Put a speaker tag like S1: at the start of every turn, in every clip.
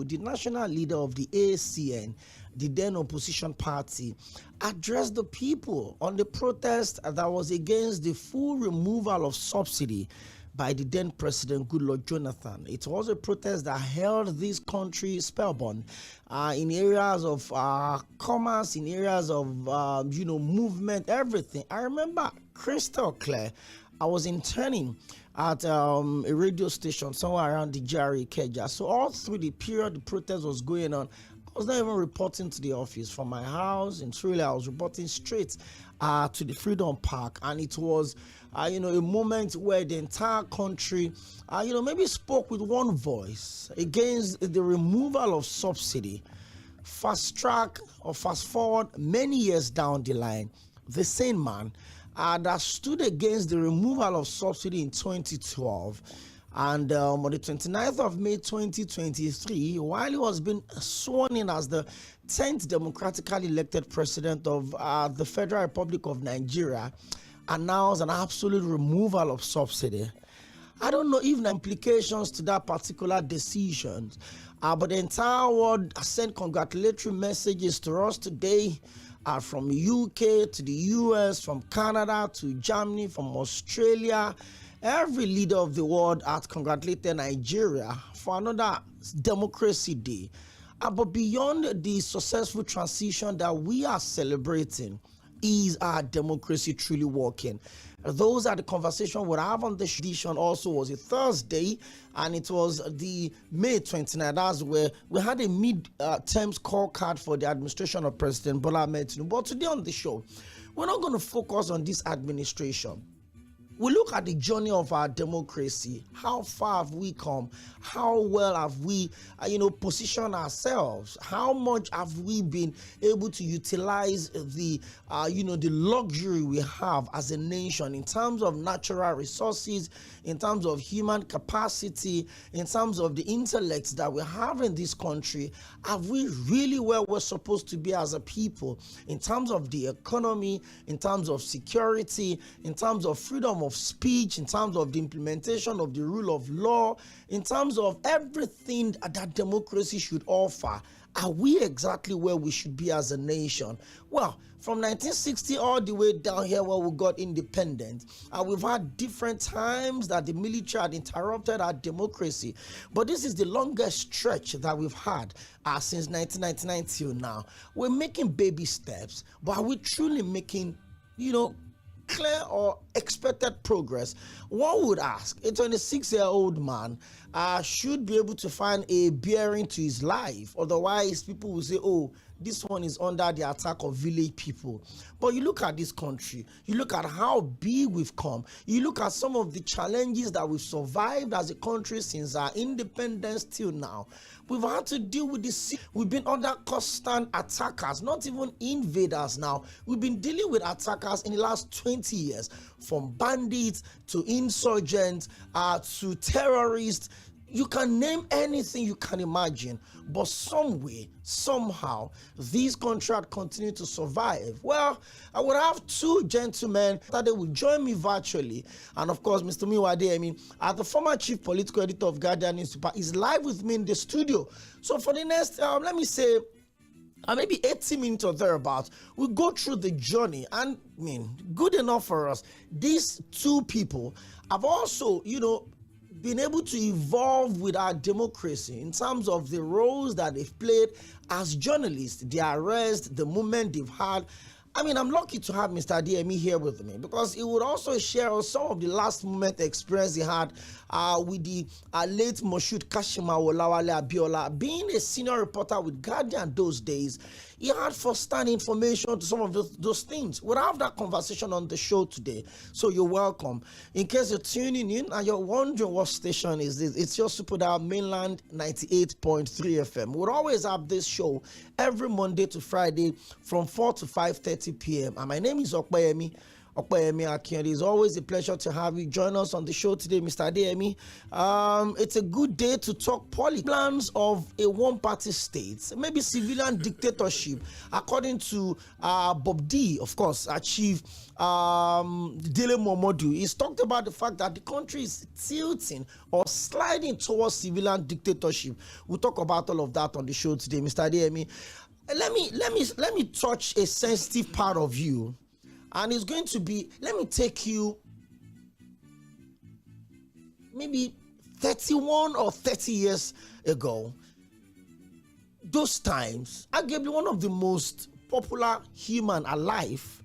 S1: the national leader of the ACN, the then opposition party, addressed the people on the protest that was against the full removal of subsidy by the then president Goodluck Jonathan. It was a protest that held this country spellbound in areas of commerce, in areas of movement, everything. I remember crystal clear. I was interning at a radio station somewhere around the Jᴜɪrᴇ. So all through the period the protest was going on, I was not even reporting to the office from my house in Truly. I was reporting straight to the Freedom Park, and it was a moment where the entire country maybe spoke with one voice against the removal of subsidy. Fast track or fast forward many years down the line, the same man that stood against the removal of subsidy in 2012, and on the 29th of May 2023, while he was being sworn in as the 10th democratically elected president of the Federal Republic of Nigeria, announced an absolute removal of subsidy. I don't know if the implications to that particular decision, but the entire world sent congratulatory messages to us today. From UK to the US, from Canada to Germany, from Australia. Every leader of the world has congratulated Nigeria for another democracy day. But beyond the successful transition that we are celebrating, is our democracy truly working? Those are the conversation we'll have on the edition. Also was a Thursday, and it was the May 29th. That's where we had a mid-term scorecard for the administration of President Bola Ahmed Tinubu. But today on the show, we're not going to focus on this administration. We look at the journey of our democracy. How far have we come? How well have we, positioned ourselves? How much have we been able to utilize the luxury we have as a nation in terms of natural resources, in terms of human capacity, in terms of the intellects that we have in this country? Have we really where we're supposed to be as a people in terms of the economy, in terms of security, in terms of freedom of speech, in terms of the implementation of the rule of law, in terms of everything that democracy should offer? Are we exactly where we should be as a nation? Well, from 1960 all the way down here where we got independent, we've had different times that the military had interrupted our democracy. But this is the longest stretch that we've had since 1999 till now. We're making baby steps, but are we truly making, clear or expected progress? One would ask, a 26-year-old man should be able to find a bearing to his life. Otherwise, people will say, oh, this one is under the attack of village people. But you look at this country, you look at how big we've come, you look at some of the challenges that we've survived as a country since our independence till now. We've had to deal with this. We've been under constant attackers, not even invaders now. We've been dealing with attackers in the last 20 years, from bandits to insurgents to terrorists. You can name anything you can imagine, but some way, somehow, these countries continue to survive. Well, I would have two gentlemen that they will join me virtually, and of course, Mr. Mᴜɪᴏ, the former chief political editor of Guardian newspaper, is live with me in the studio. So for the next, let me say, maybe 80 minutes or thereabouts, we'll go through the journey. And good enough for us, these two people have also, been able to evolve with our democracy in terms of the roles that they've played as journalists, the arrest, the movement they've had. I'm lucky to have Mr. Adeyemi here with me, because he would also share some of the last moment experience he had with the late Moshood Kashima Olawale Abiola. Being a senior reporter with Guardian those days, he had first-hand information to some of those things. We'll have that conversation on the show today, so you're welcome. In case you're tuning in and you're wondering what station is this, it's your Super Dial Mainland 98.3 FM. We'll always have this show every Monday to Friday from 4 to 5:30 p.m. And my name is Okpeyemi Oᴑᴜ. It is always a pleasure to have you join us on the show today, Mr. Adeyemi. It's a good day to talk politics. Plans of a one-party state, maybe civilian dictatorship, according to Bob D, of course, Chief Dele Momodu. He's talked about the fact that the country is tilting or sliding towards civilian dictatorship. We'll talk about all of that on the show today, Mr. Adeyemi. Let me touch a sensitive part of you, and it's going to be, let me take you maybe 31 or 30 years ago. Those times, arguably one of the most popular human alive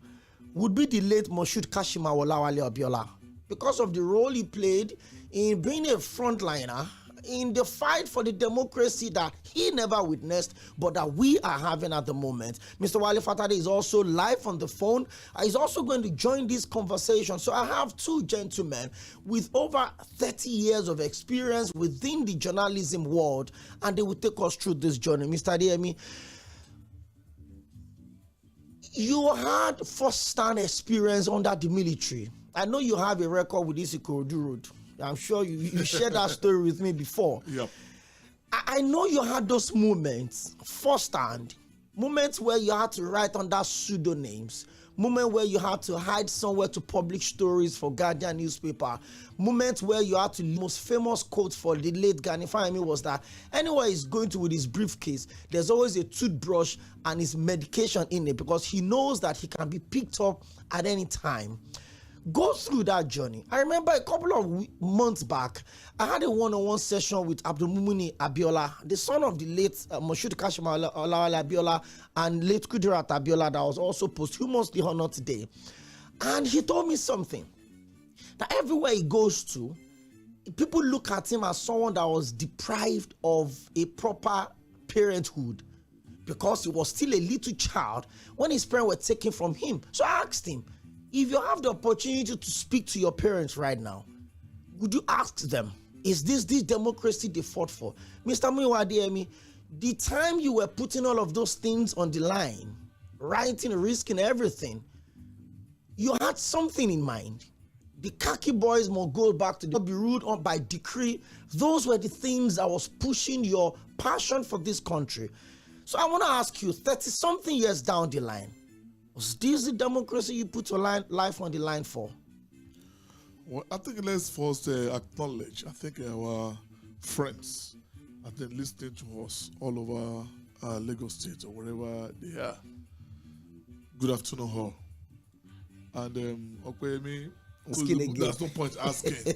S1: would be the late Moshood Kashima Olawale Abiola, because of the role he played in being a frontliner in the fight for the democracy that he never witnessed, but that we are having at the moment. Mr. Wale Fatade is also live on the phone. He's also going to join this conversation. So I have two gentlemen with over 30 years of experience within the journalism world, and they will take us through this journey. Mr. Adeyemi, you had first-hand experience under the military. I know you have a record with this Ikorodu Road. I'm sure you shared that story with me before.
S2: Yep.
S1: I know you had those moments firsthand, moments where you had to write under pseudonyms, moments where you had to hide somewhere to publish stories for Guardian newspaper, moments where you had to. The most famous quote for the late Gani Fahimi was that anywhere he's going to with his briefcase, there's always a toothbrush and his medication in it, because he knows that he can be picked up at any time. Go through that journey. I remember a couple of months back, I had a one-on-one session with Abdulmumuni Abiola, the son of the late Moshood Kashima Olawale Abiola and late Kudirat Abiola, that was also posthumously honored today. And he told me something, that everywhere he goes to, people look at him as someone that was deprived of a proper parenthood, because he was still a little child when his parents were taken from him. So I asked him, if you have the opportunity to speak to your parents right now, would you ask them, is this democracy they fought for? Mr. Adeyemi, the time you were putting all of those things on the line, writing, risking everything, you had something in mind. The khaki boys must go back to be ruled on by decree. Those were the things that was pushing your passion for this country. So I want to ask you, 30-something years down the line, was this the democracy you put your life on the line for?
S2: Well, I think let's first acknowledge, I think our friends, I think listening to us all over Lagos State or wherever they are. Good afternoon, all. And Okwemi, there's no point asking,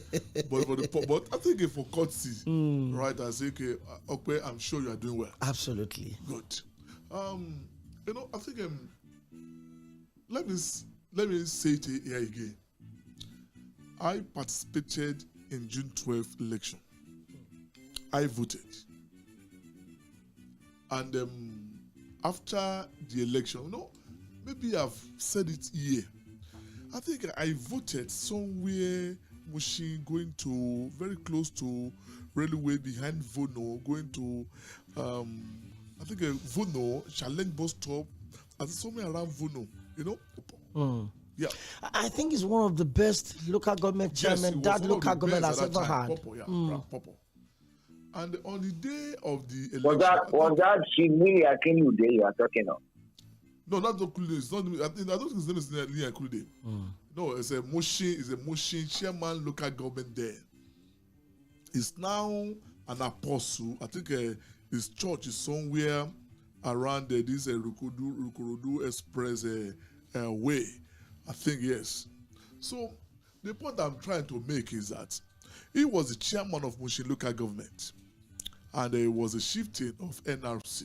S2: but I think for courtesy, right? I say, okay, I'm sure you are doing well.
S1: Absolutely.
S2: Good. I think let me say it here again. I participated in June 12th election. I voted. And after the election, maybe I've said it here. I think I voted somewhere, Mushin, going to very close to railway behind Vono, going to I think Vono, Challenge bus stop, I think somewhere around Vono. Yeah.
S1: I think it's one of the best local government chairmen that local government has ever had.
S2: And on the day of the election,
S3: was that Jᴜɪr Oᴘᴇ you are talking of?
S2: No, not Okude. It's not. I don't think his name is Jᴜɪr Okude. No, it's a motion chairman local government there. He's now an apostle. I think his church is somewhere around this Rukurudu Express way. I think, yes. So the point I'm trying to make is that he was the chairman of Mushin local government, and there was a shifting of NRC,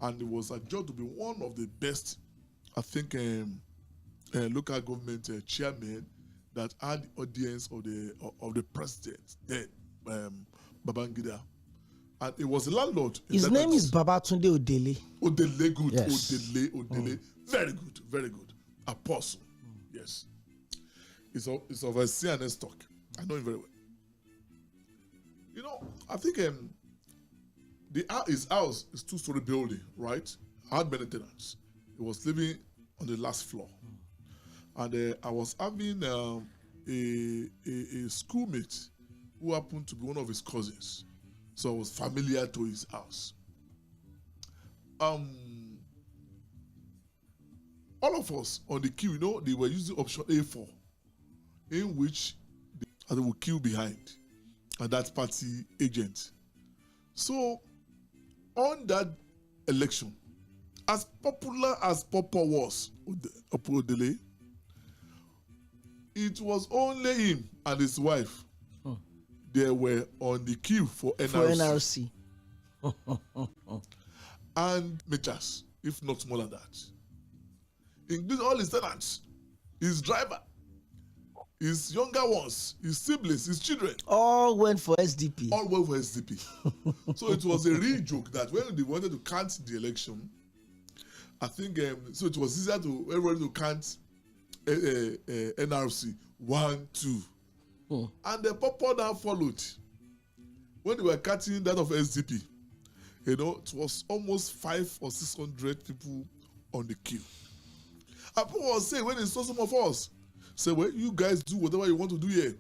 S2: and it was adjudged to be one of the best, I think, local government chairman that had the audience of the president then, Babangida. And it was a landlord.
S1: His name is Babatunde Odele.
S2: Odele, good.
S1: Yes.
S2: Odele. Very good, very good. Apostle. Yes. It's of a CNS stock. I know him very well. I think his house is 2-story building, right? Had many tenants. He was living on the last floor. And I was having a schoolmate who happened to be one of his cousins. So I was familiar to his house. All of us on the queue, they were using option A4, in which they would queue behind, and that's party agent. So on that election, as popular as Papa was, Opodele, it was only him and his wife. They were on the queue for NRC. And Mechas, if not more than that. Including all his tenants, his driver, his younger ones, his siblings, his children.
S1: All went for SDP.
S2: All went for SDP. So it was a real joke that when they wanted to count the election, I think, so it was easier to everybody to count NRC 1, 2. And the Papa now followed. When they were cutting that of SDP, it was almost 500 or 600 people on the queue. And people was saying, when they saw some of us, say, well, you guys do whatever you want to do here.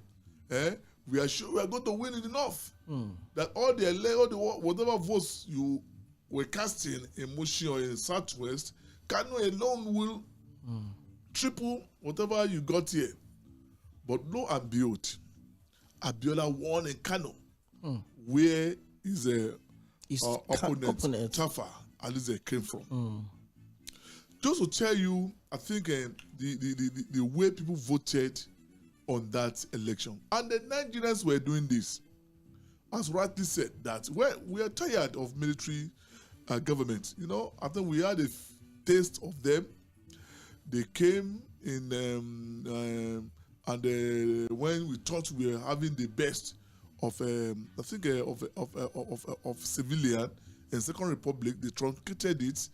S2: We are sure we are going to win it enough. That all the whatever votes you were casting in Mushin or in Southwest, Kano alone will triple whatever you got here. But lo and behold, Abiola won in Kano, where his opponent, Tafa, Alize came from. Just to tell you, I think the way people voted on that election. And the Nigerians were doing this, as rightly said, that we are tired of military government. I think we had a taste of them. They came in, when we thought we were having the best of, I think, of civilian in Second Republic, they truncated it,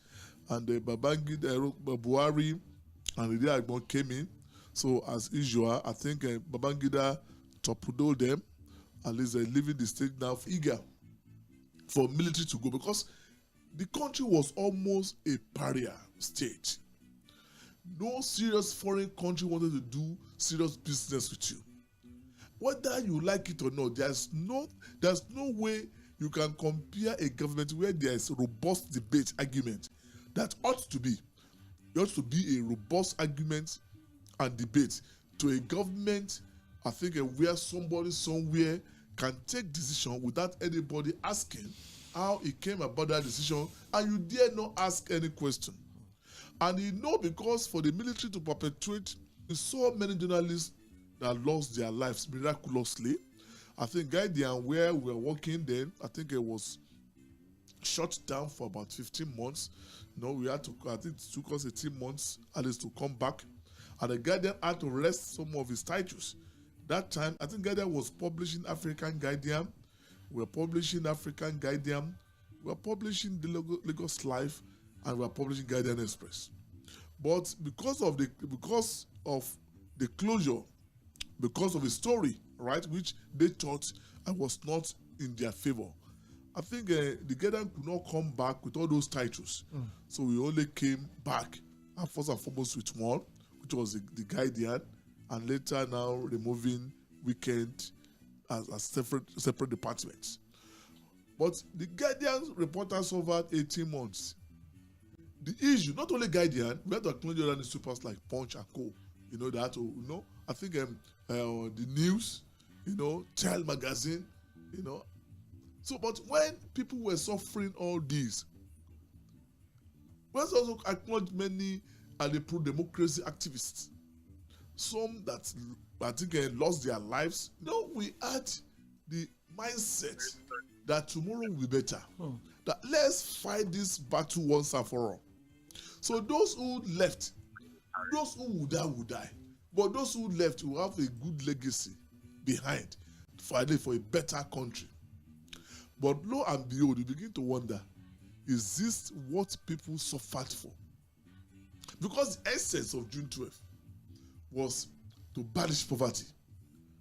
S2: and Babangida, Buhari, and Idi Agbon came in. So as usual, I think Babangida torpedoed them, at least they're leaving the state now eager for military to go, because the country was almost a pariah state. No serious foreign country wanted to do serious business with you. Whether you like it or not, there's no way you can compare a government where there is robust debate, argument. That ought to be. There ought to be a robust argument and debate to a government, I think, where somebody somewhere can take decision without anybody asking how it came about that decision, and you dare not ask any question. And because for the military to perpetuate, so many journalists that lost their lives miraculously. I think Guardian, where we were working then, I think it was shut down for about 15 months. We had to, I think it took us 18 months at least to come back. And the Guardian had to rest some of his titles. That time, I think Guardian was publishing African Guardian. We were publishing African Guardian. We were publishing the Lagos Life, and we were publishing Guardian Express. But because of the closure, because of the story, right, which they thought I was not in their favor, I think the Guardian could not come back with all those titles. So we only came back, and first and foremost, with one, which was the Guardian, and later now removing Weekend as separate departments. But the Guardian reporters over 18 months. The issue, not only Guardian, we have to acknowledge other newspapers like Punch and Co. I think the news, Child Magazine, So, but when people were suffering all these, let's also acknowledge many are the pro-democracy activists. Some that I think lost their lives. We had the mindset that tomorrow will be better. That let's fight this battle once and for all. So those who left, those who would die. But those who left will have a good legacy behind, fighting for a better country. But lo and behold, you begin to wonder, is this what people suffered for? Because the essence of June 12th was to banish poverty,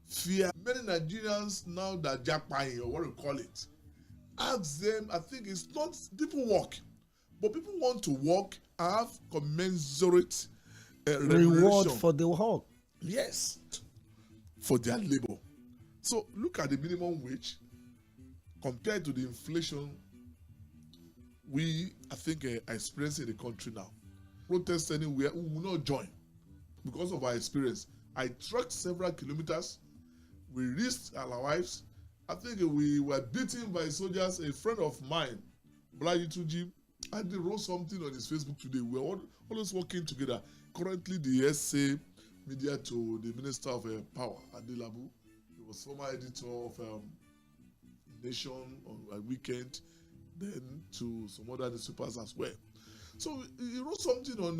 S2: fear. Many Nigerians now that Japa, or what you call it, ask them, I think it's not, people work, but people want to work and have commensurate
S1: reward for the work.
S2: Yes, for their labor. So look at the minimum wage compared to the inflation we, I think, are experiencing in the country now. Protest anywhere, we will not join because of our experience. I trekked several kilometers. We risked our lives. I think we were beaten by soldiers. A friend of mine, Blayi Tuji, I did wrote something on his Facebook today. We are always working together. Currently, the SA media to the Minister of Power, Adelabu. He was former editor of Nation on a weekend, then to some other newspapers as well. So he wrote something on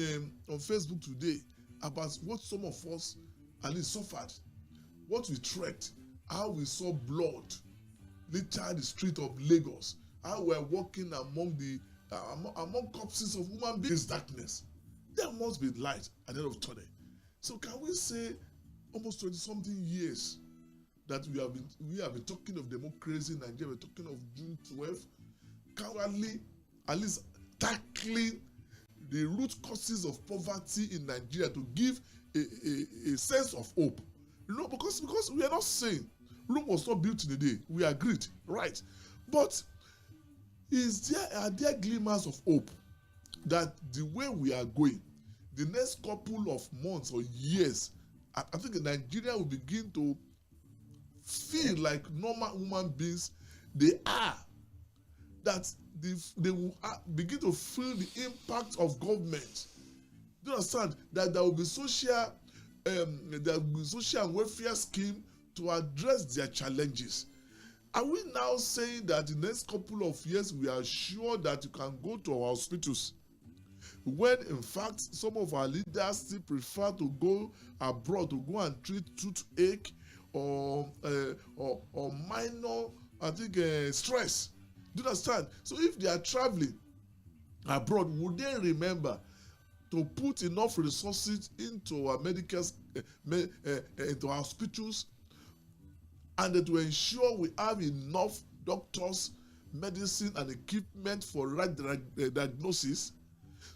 S2: Facebook today about what some of us at least suffered, what we trekked, how we saw blood litter the street of Lagos, how we are walking among the among corpses of human beings. Darkness. There must be light at the end of tunnel. So can we say almost 20-something years that we have been talking of democracy in Nigeria, we're talking of June 12th, currently at least tackling the root causes of poverty in Nigeria to give a sense of hope. You know, because we are not saying Rome was not built in a day. We agreed, right? But are there glimmers of hope that the way we are going, the next couple of months or years, I think Nigeria will begin to feel like normal human beings they are, that they will begin to feel the impact of government. Do you understand that there will be social and welfare scheme to address their challenges? Are we now saying that in the next couple of years we are sure that you can go to our hospitals, when in fact some of our leaders still prefer to go abroad to go and treat toothache or minor, I think, stress? Do you understand? So if they are traveling abroad, would they remember to put enough resources into our medical, into our hospitals, and to ensure we have enough doctors, medicine, and equipment for right diagnosis?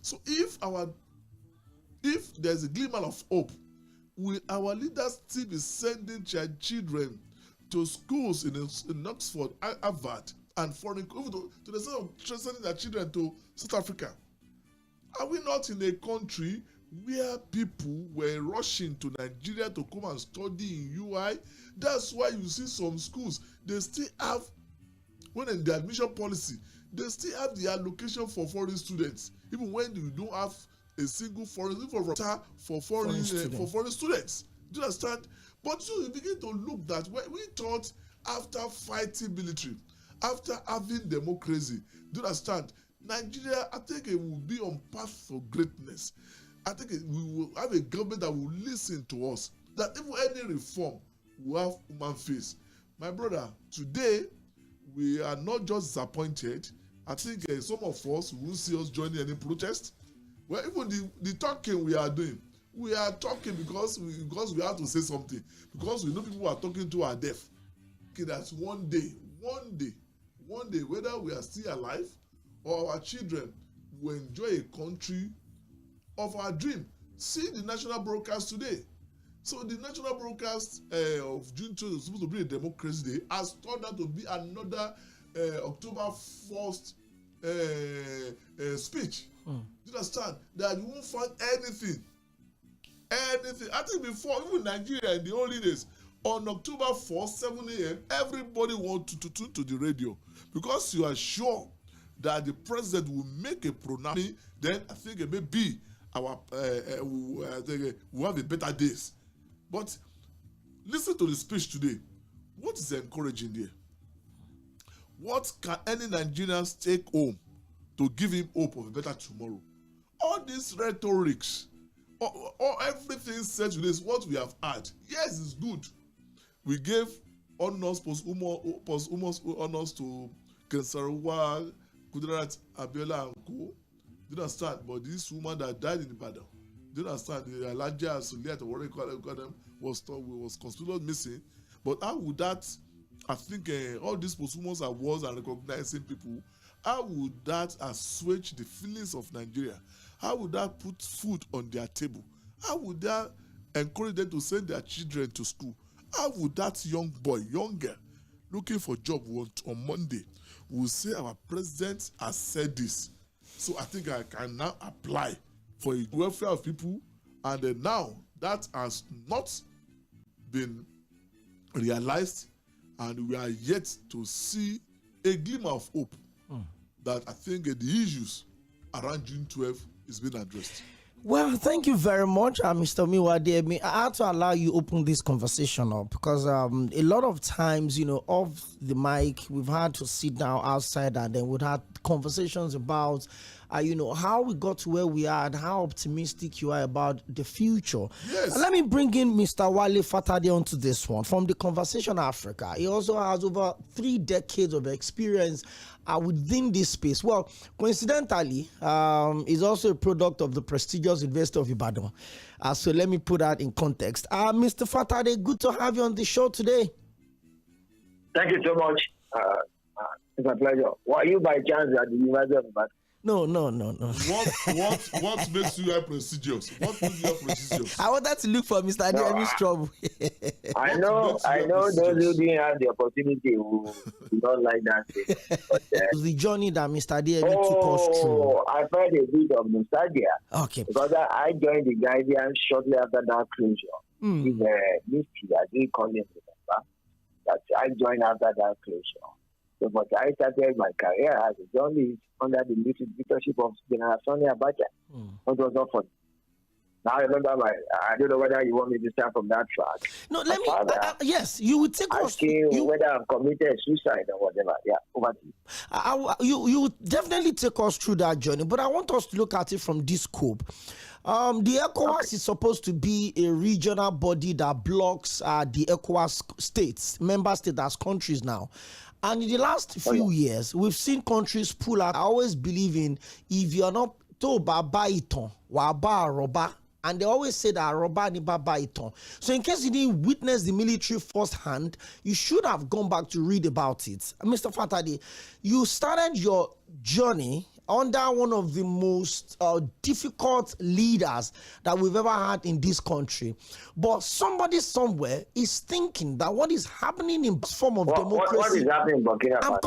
S2: So if there's a glimmer of hope, will our leaders still be sending their children to schools in Oxford, Harvard, and foreign, to the extent of sending their children to South Africa? Are we not in a country where people were rushing to Nigeria to come and study in UI? That's why you see some schools, they still have, when in the admission policy, they still have the allocation for foreign students, even when you don't have a single foreign for foreign students. Do you understand? But so you begin to look that we thought after fighting military, after having democracy, do you understand? Nigeria, I think it will be on path for greatness. I think we will have a government that will listen to us, that even any reform will have human face. My brother, today we are not just disappointed. I think some of us will see us joining any protest. Well, even the talking we are doing, we are talking because we have to say something, because we know people who are talking to are deaf. Okay, that's one day, whether we are still alive or our children will enjoy a country of our dream. See the national broadcast today. So the national broadcast of June 12th is supposed to be a democracy day, has turned out to be another October 1st speech. Do you understand? That you won't find anything. I think before, even Nigeria in the early days, on October 4th, 7 a.m., everybody wants to tune to the radio, because you are sure that the president will make a pronouncement. Then I think it may be we'll have a better days. But listen to the speech today. What is encouraging there? What can any Nigerians take home to give him hope of a better tomorrow? All these rhetorics, or everything said today is what we have had. Yes, it's good. We gave honors, posthumous honors to Kensarawa, Kudirat, Abiola, and Co. Do you understand? But this woman that died in Ibadan, do you understand? The Elijah Suliat, or whatever you call them, was considered missing. But how would that, I think all these posthumous awards and recognizing people, how would that assuage the feelings of Nigeria? How would that put food on their table? How would they encourage them to send their children to school? How would that young boy, young girl, looking for job on Monday, will say our president has said this? So I think I can now apply for the welfare of people, and then now that has not been realized, and we are yet to see a glimmer of hope that I think the issues around June 12 is being addressed.
S1: Well, thank you very much, Mr. Mᴜyíᴏ. I had to allow you open this conversation up because a lot of times, off the mic, we've had to sit down outside and then we've had conversations about, how we got to where we are and how optimistic you are about the future.
S2: Yes.
S1: Let me bring in Mr. Wale Fatade onto this one from the Conversation Africa. He also has over 3 decades of experience within this space. Well, coincidentally, is also a product of the prestigious University of Ibadan. So let me put that in context. Mr. Fatade, good to have you on the show today.
S3: Thank you so much. It's a pleasure. Were you by chance at the University of Ibadan?
S1: No.
S2: What makes you prestigious? What makes you prestigious?
S1: I wanted to look for Mr. Adeyemi's trouble.
S3: I know those who didn't have the opportunity who do not like that thing. But,
S1: the journey that Mr. Adeyemi took us through.
S3: I felt a bit of nostalgia.
S1: Okay.
S3: Because I joined the Guardian shortly after that closure. It's mystery, I didn't call him, remember? That I joined after that closure. So, but I started my career as a journalist under the leadership of General Sani Abacha. It was not funny. Now I remember I don't know whether you want me to start from that track.
S1: No, let me. Yes, you would take us.
S3: Whether I'm committed suicide or whatever. Yeah, over to you.
S1: You would definitely take us through that journey, but I want us to look at it from this scope. The ECOWAS is supposed to be a regional body that blocks the ECOWAS states, member states as countries now. And in the last few years, we've seen countries pull out. I always believe in, if you're not told by iton, roba, and they always say that roba ni baba iton. So in case you didn't witness the military firsthand, you should have gone back to read about it. Mr. Fatade, you started your journey under one of the most difficult leaders that we've ever had in this country. But somebody somewhere is thinking that what is happening in this form of democracy...
S3: What is happening in Burkina Faso?
S1: I'm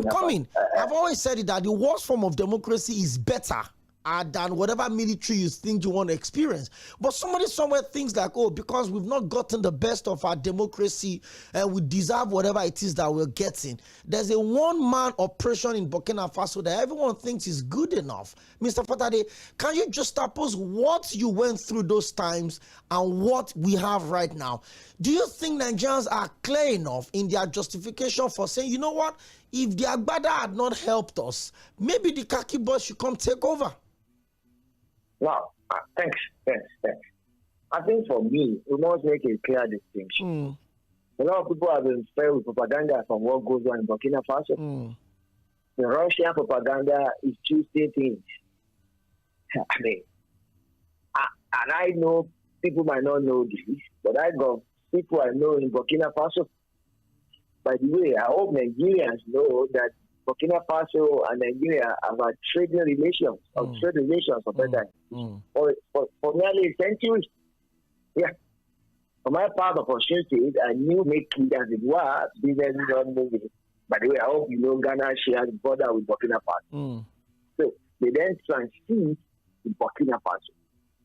S1: coming. I've always said it, that the worst form of democracy is better than whatever military you think you want to experience. But somebody somewhere thinks like, because we've not gotten the best of our democracy and we deserve whatever it is that we're getting. There's a one-man operation in Burkina Faso that everyone thinks is good enough. Mr. Fatade, can you just oppose what you went through those times and what we have right now? Do you think Nigerians are clear enough in their justification for saying, you know what, if the Agbada had not helped us, maybe the khaki boys should come take over?
S3: Wow, thanks. I think for me, we must make a clear distinction. A lot of people have been fed with propaganda from what goes on in Burkina Faso. The Russian propaganda is two things. I mean, and I know people might not know this, but I got people I know in Burkina Faso. By the way, I hope Nigerians know that Burkina Faso and Nigeria have had trading relations, for better, for nearly a century. Yeah. For my part of Osun State, I knew make it as it was, business is not moving. By the way, I hope you know Ghana shares border with Burkina Faso. So they then transit to Burkina Faso.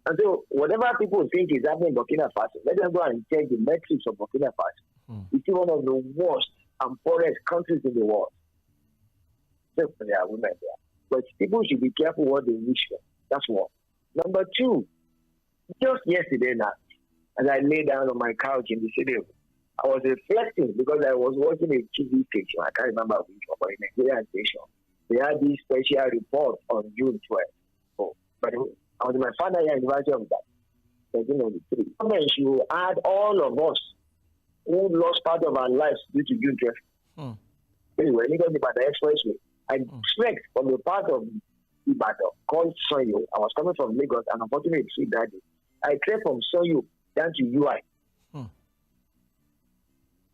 S3: And so whatever people think is happening in Burkina Faso, let them go and check the metrics of Burkina Faso. It's still one of the worst and poorest countries in the world. There are women there. But people should be careful what they wish for. That's one. Number two, just yesterday night, as I lay down on my couch in the city, I was reflecting because I was watching a TV station. I can't remember which one, but a Nigerian station. They had this special report on June 12th. But I was in my final year anniversary of that, 1993. Government should add all of us who lost part of our lives due to June 12th. Anyway, because about the expressway, I trekked from the part of Ibadan called Soyo. I was coming from Lagos, and unfortunately, that day. I trekked from Soyo down to UI. And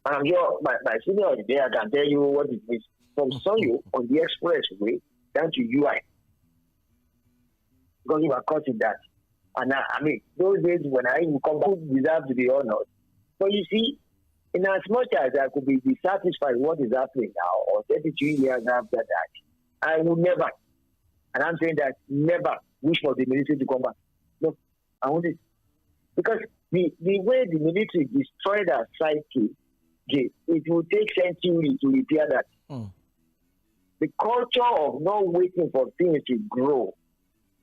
S3: I'm sure my senior there can tell you what it is. From Soyo on the expressway down to UI. Because you are caught in that. And I mean, those days when I even come back, deserve to be honored. But you see, in as much as I could be dissatisfied with what is happening now, or 32 years after that, I would never, and I'm saying that never wish for the military to come back. No, I want it. Because the way the military destroyed our psyche, it will take centuries to repair that. The culture of not waiting for things to grow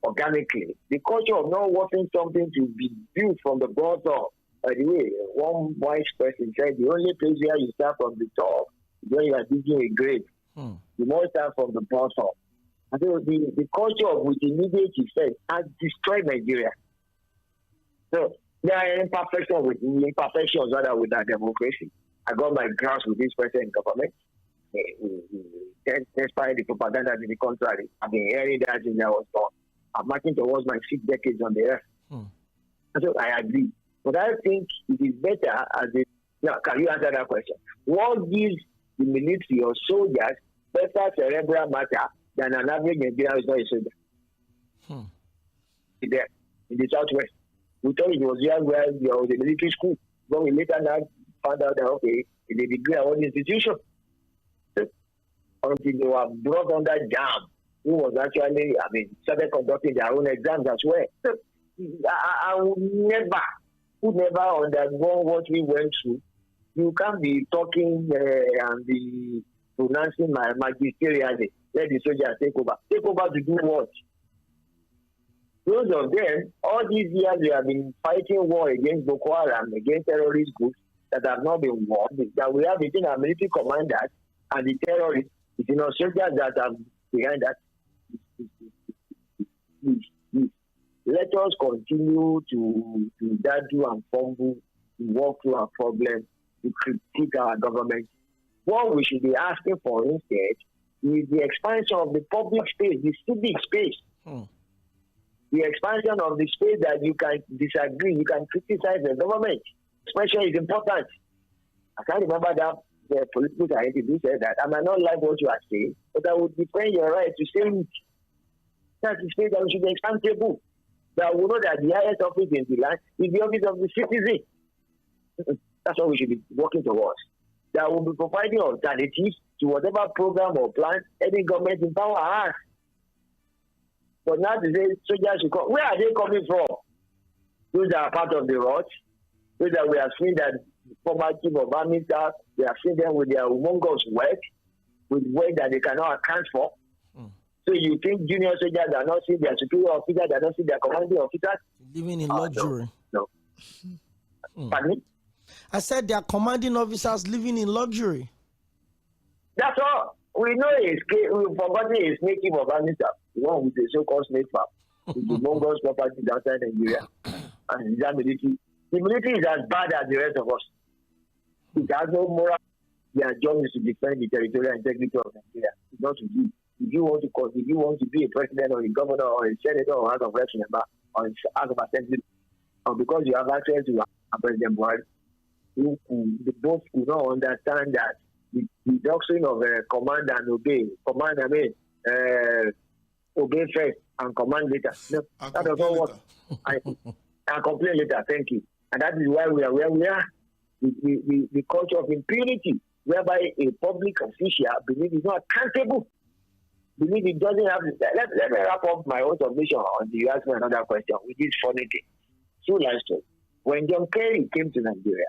S3: organically, the culture of not wanting something to be built from the bottom. By the way, one wise person said the only place where you start from the top is when you are digging a grave. You must start from the bottom. And so the culture of with immediate effect has destroyed Nigeria. So there are imperfections rather with our democracy. I got my grasp with this person in government. Despite the propaganda to the contrary, I've been hearing that since I was born. I'm marching towards my 6 decades on the earth. And so I agree. But I think it is better as a... Now, can you answer that question? What gives the military or soldiers better cerebral matter than an average Nigerian is not a soldier? There, in the southwest. We thought it was here where there was a military school. But we later now found out that, okay, in the degree of one institution. So, until they were brought under jam, who was actually, started conducting their own exams as well. So, I would never undergo what we went through. You can't be talking and be pronouncing my magisterially. Let the soldiers take over. Take over to do what? Those of them, all these years we have been fighting war against Boko Haram, against terrorist groups that have not been won, that we have between our military commanders and the terrorists, between our soldiers that are behind that. Let us continue to do and fumble, to walk through our problems, to critique our government. What we should be asking for instead is the expansion of the public space, the civic space. The expansion of the space that you can disagree, you can criticize the government. Expression is important. I can't remember that the political scientist who said that. I might not like what you are saying, but I would defend your right to say it. That's the space that we should be expandable. That we know that the highest office in the land is the office of the citizen. That's what we should be working towards. That will be providing alternatives to whatever program or plan any government in power has. But now to say soldiers should come, where are they coming from? Those that are part of the rot, those that we have seen that former chief of army staff, we have seen them with their humongous work, with work that they cannot account for. So you think junior soldiers are not seeing their superior officers, they are not seeing their commanding officers?
S1: Living in luxury.
S3: No. Pardon me?
S1: I said they are commanding officers living in luxury.
S3: That's all. We know we've forgotten a snake chief of army staff, the one with the so-called snake farm, with the humongous properties outside Nigeria. And that military. The military is as bad as the rest of us. It has no moral. Their job is to defend the territorial integrity of Nigeria. It's not to do. If you want to be a president or a governor or a senator or House of Reps member or House of Assembly, or because you have access to President Buhari, the both could not understand that the doctrine of command and obey, obey first and command later. No, that does not work. And complain later. Thank you. And that is why we are where we are. The culture of impunity, whereby a public official believes is not accountable. Believe it doesn't have to. Let me wrap up my own submission on the. You ask me another question, which is funny thing. So last week, when Jᴜᴜᴇ came to Nigeria,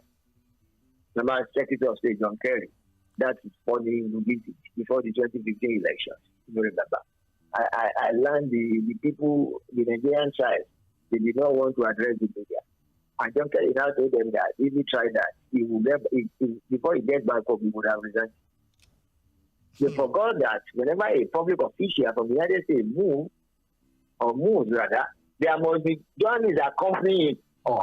S3: remember Secretary of State Jᴜᴜᴇ, that is funny before the 2015 elections. You remember? I learned the people, the Nigerian side, they did not want to address the media. And Jᴜᴜᴇ now told them that if he tried that, he would never, before he gets back home, he would have resigned. They forgot that whenever a public official from the United States moves, there must be journalists accompanying or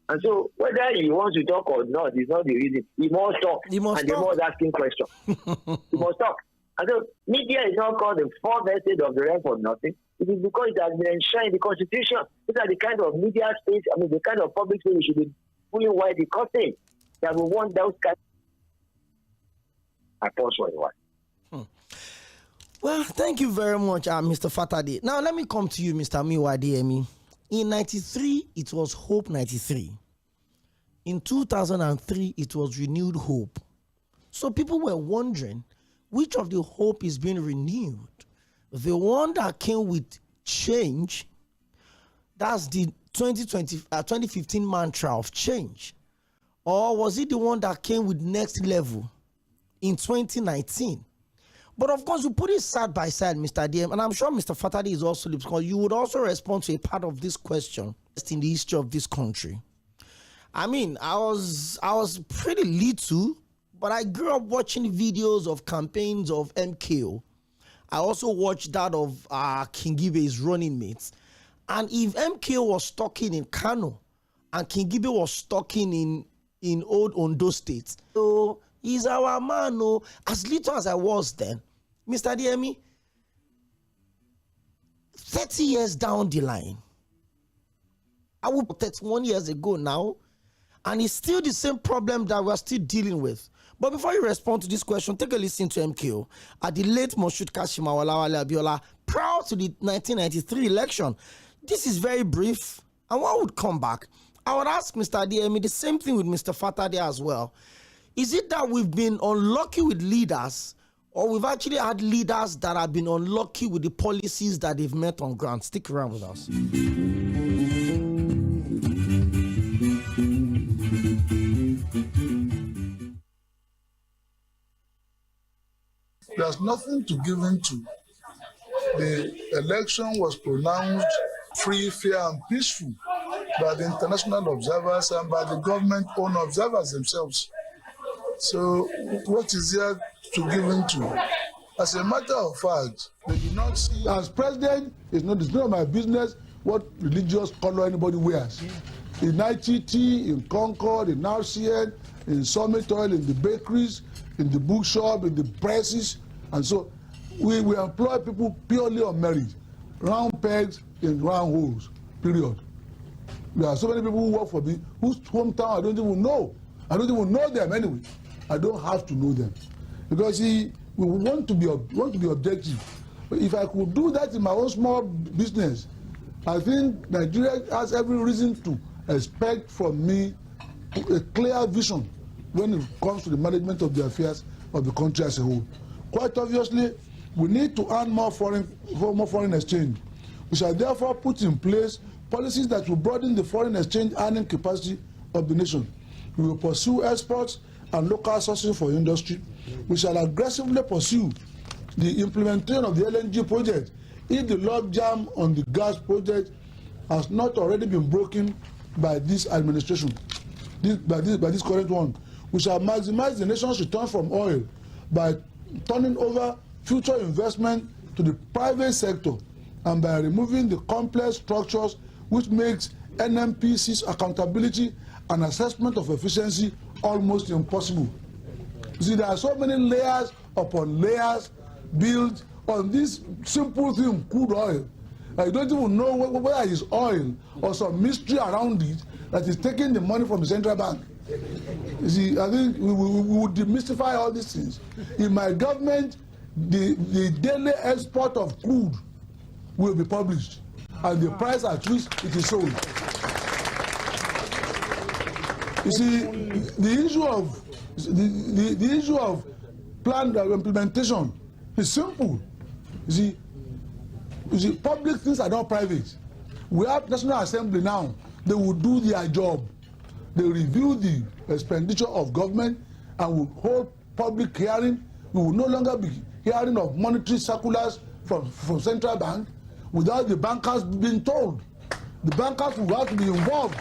S3: and so whether he wants to talk or not is not the reason. He must talk. They must asking questions. He must talk. And so media is not called the fourth estate of the realm for nothing. It is because it has been enshrined in the Constitution. These are the kind of media space, the kind of public space we should be pulling wide the curtain that we want those kinds. I pause for a while.
S1: Well, thank you very much, Mr. Fatade. Now, let me come to you, Mr. Mᴜyɪᴡ. In 93, it was Hope 93. In 2003, it was Renewed Hope. So people were wondering, which of the hope is being renewed? The one that came with change, that's the 2015 mantra of change. Or was it the one that came with next level in 2019? But of course, we put it side by side, Mr. DM, and I'm sure Mr. Fatadi is also, because you would also respond to a part of this question in the history of this country. I mean, I was pretty little, but I grew up watching videos of campaigns of MKO. I also watched that of King Gibe's running mates. And if MKO was talking in Kano and King Gibe was talking in old Ondo State, so he's our man. No, as little as I was then, Mr. DME, 30 years down the line, I would 31 years ago now, and it's still the same problem that we're still dealing with. But before you respond to this question, take a listen to MKO at the late Moshood Kashimawa Abiola prior to the 1993 election. This is very brief, and one would come back. I would ask Mr. DME the same thing with Mr. Fatade as well. Is it that we've been unlucky with leaders, or we've actually had leaders that have been unlucky with the policies that they've met on ground? Stick around with us.
S4: There's nothing to give into. The election was pronounced free, fair, and peaceful by the international observers and by the government-owned observers themselves. So what is there to give into? As a matter of fact, they do not see. As president, it's none of my business what religious color anybody wears. In ITT, in Concord, in RCN, in Summit Oil, in the bakeries, in the bookshop, in the presses, and so we employ people purely on merit, round pegs in round holes, period. There are so many people who work for me whose hometown I don't even know. I don't even know them anyway. I don't have to know them, because we want to be objective. But if I could do that in my own small business, I think Nigeria has every reason to expect from me a clear vision when it comes to the management of the affairs of the country as a whole. Quite obviously, we need to earn more foreign exchange. We shall therefore put in place policies that will broaden the foreign exchange earning capacity of the nation. We will pursue exports and local sourcing for industry. We shall aggressively pursue the implementation of the LNG project if the logjam on the gas project has not already been broken by this administration, by this current one. We shall maximize the nation's return from oil by turning over future investment to the private sector and by removing the complex structures which makes NMPC's accountability and assessment of efficiency almost impossible. You see, there are so many layers upon layers built on this simple thing, crude oil. You don't even know whether it's oil or some mystery around it that is taking the money from the central bank. You see, I think we would demystify all these things. In my government, the daily export of crude will be published, and the price at which it is sold. You see, the issue of planned implementation is simple. You see, public things are not private. We have National Assembly now. They will do their job. They review the expenditure of government and will hold public hearing. We will no longer be hearing of monetary circulars from central bank without the bankers being told. The bankers will have to be involved.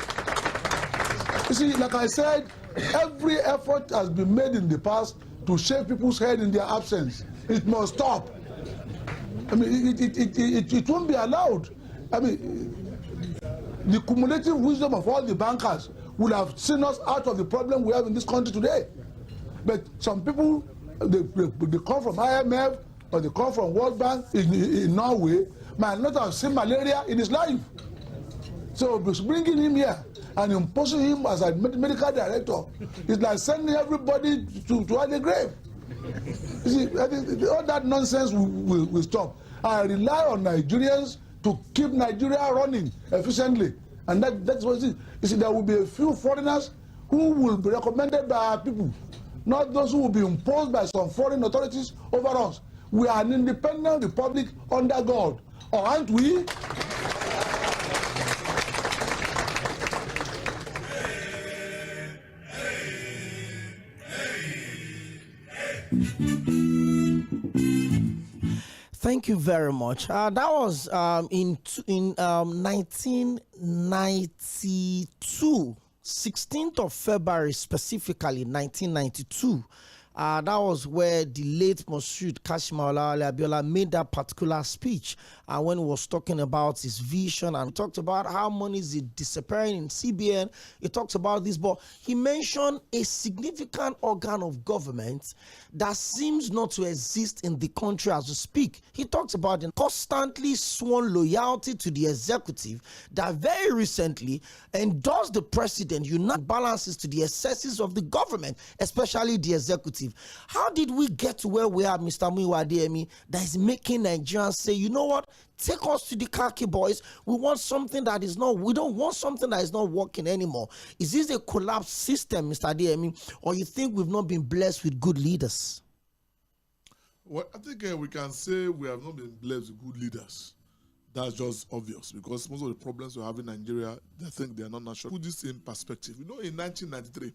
S4: You see, like I said, every effort has been made in the past to shake people's head in their absence. It must stop. I mean, it won't be allowed. I mean, the cumulative wisdom of all the bankers would have seen us out of the problem we have in this country today. But some people, they come from IMF or they come from World Bank in Norway, might not have seen malaria in his life. So bringing him here and imposing him as a medical director is like sending everybody to the grave. You see, I think all that nonsense will stop. I rely on Nigerians to keep Nigeria running efficiently. And that's what it is. You see, there will be a few foreigners who will be recommended by our people, not those who will be imposed by some foreign authorities over us. We are an independent republic under God, or aren't we?
S1: Thank you very much. That was in 1992, 16th of February, specifically 1992. That was where the late Moshood Kashimaola Abiola made that particular speech when he was talking about his vision, and talked about how money is disappearing in CBN. He talks about this, but he mentioned a significant organ of government that seems not to exist in the country as we speak. He talks about the constantly sworn loyalty to the executive that very recently endorsed the president, unite balances to the excesses of the government, especially the executive. How did we get to where we are, Mr. Mᴜyíᴏ, that is making Nigerians say, you know what, take us to the khaki boys. We want something that is not, we don't want something that is not working anymore. Is this a collapsed system, Mr. Adeyemi, or you think we've not been blessed with good leaders?
S2: Well, I think we can say we have not been blessed with good leaders. That's just obvious, because most of the problems we have in Nigeria, they think they are not natural. Put this in perspective. You know, in 1993,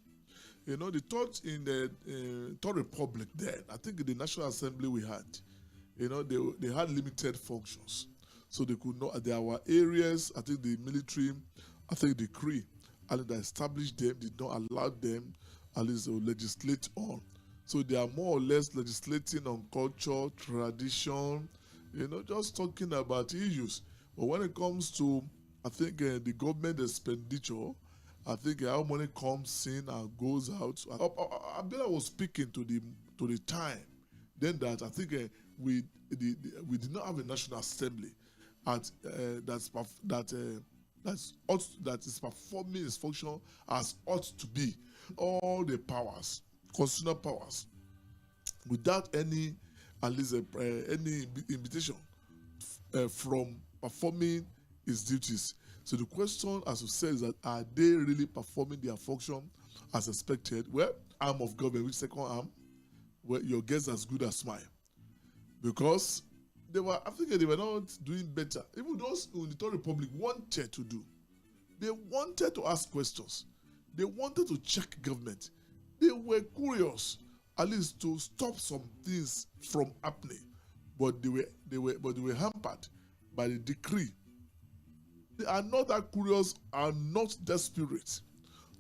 S2: you know, the thought in the Third Republic then, I think in the National Assembly we had, you know, they had limited functions. So they could not, there were areas, I think the military, I think the decree, and they established them, did not allow them at least to legislate on. So they are more or less legislating on culture, tradition, you know, just talking about issues. But when it comes to, I think the government expenditure, I think how money comes in and goes out. Abiola was speaking to the time then that I think we did not have a National Assembly that is performing its function as ought to be. All the powers, constitutional powers, without any, at least any invitation from performing its duties. So the question, as you said, is that are they really performing their function as expected? Well, arm of government, which second arm? Well, your guess as good as mine. Because they were, I think they were not doing better. Even those in the Third Republic wanted to do. They wanted to ask questions. They wanted to check government. They were curious, at least to stop some things from happening. But they were hampered by the decree. They are not that curious, are not desperate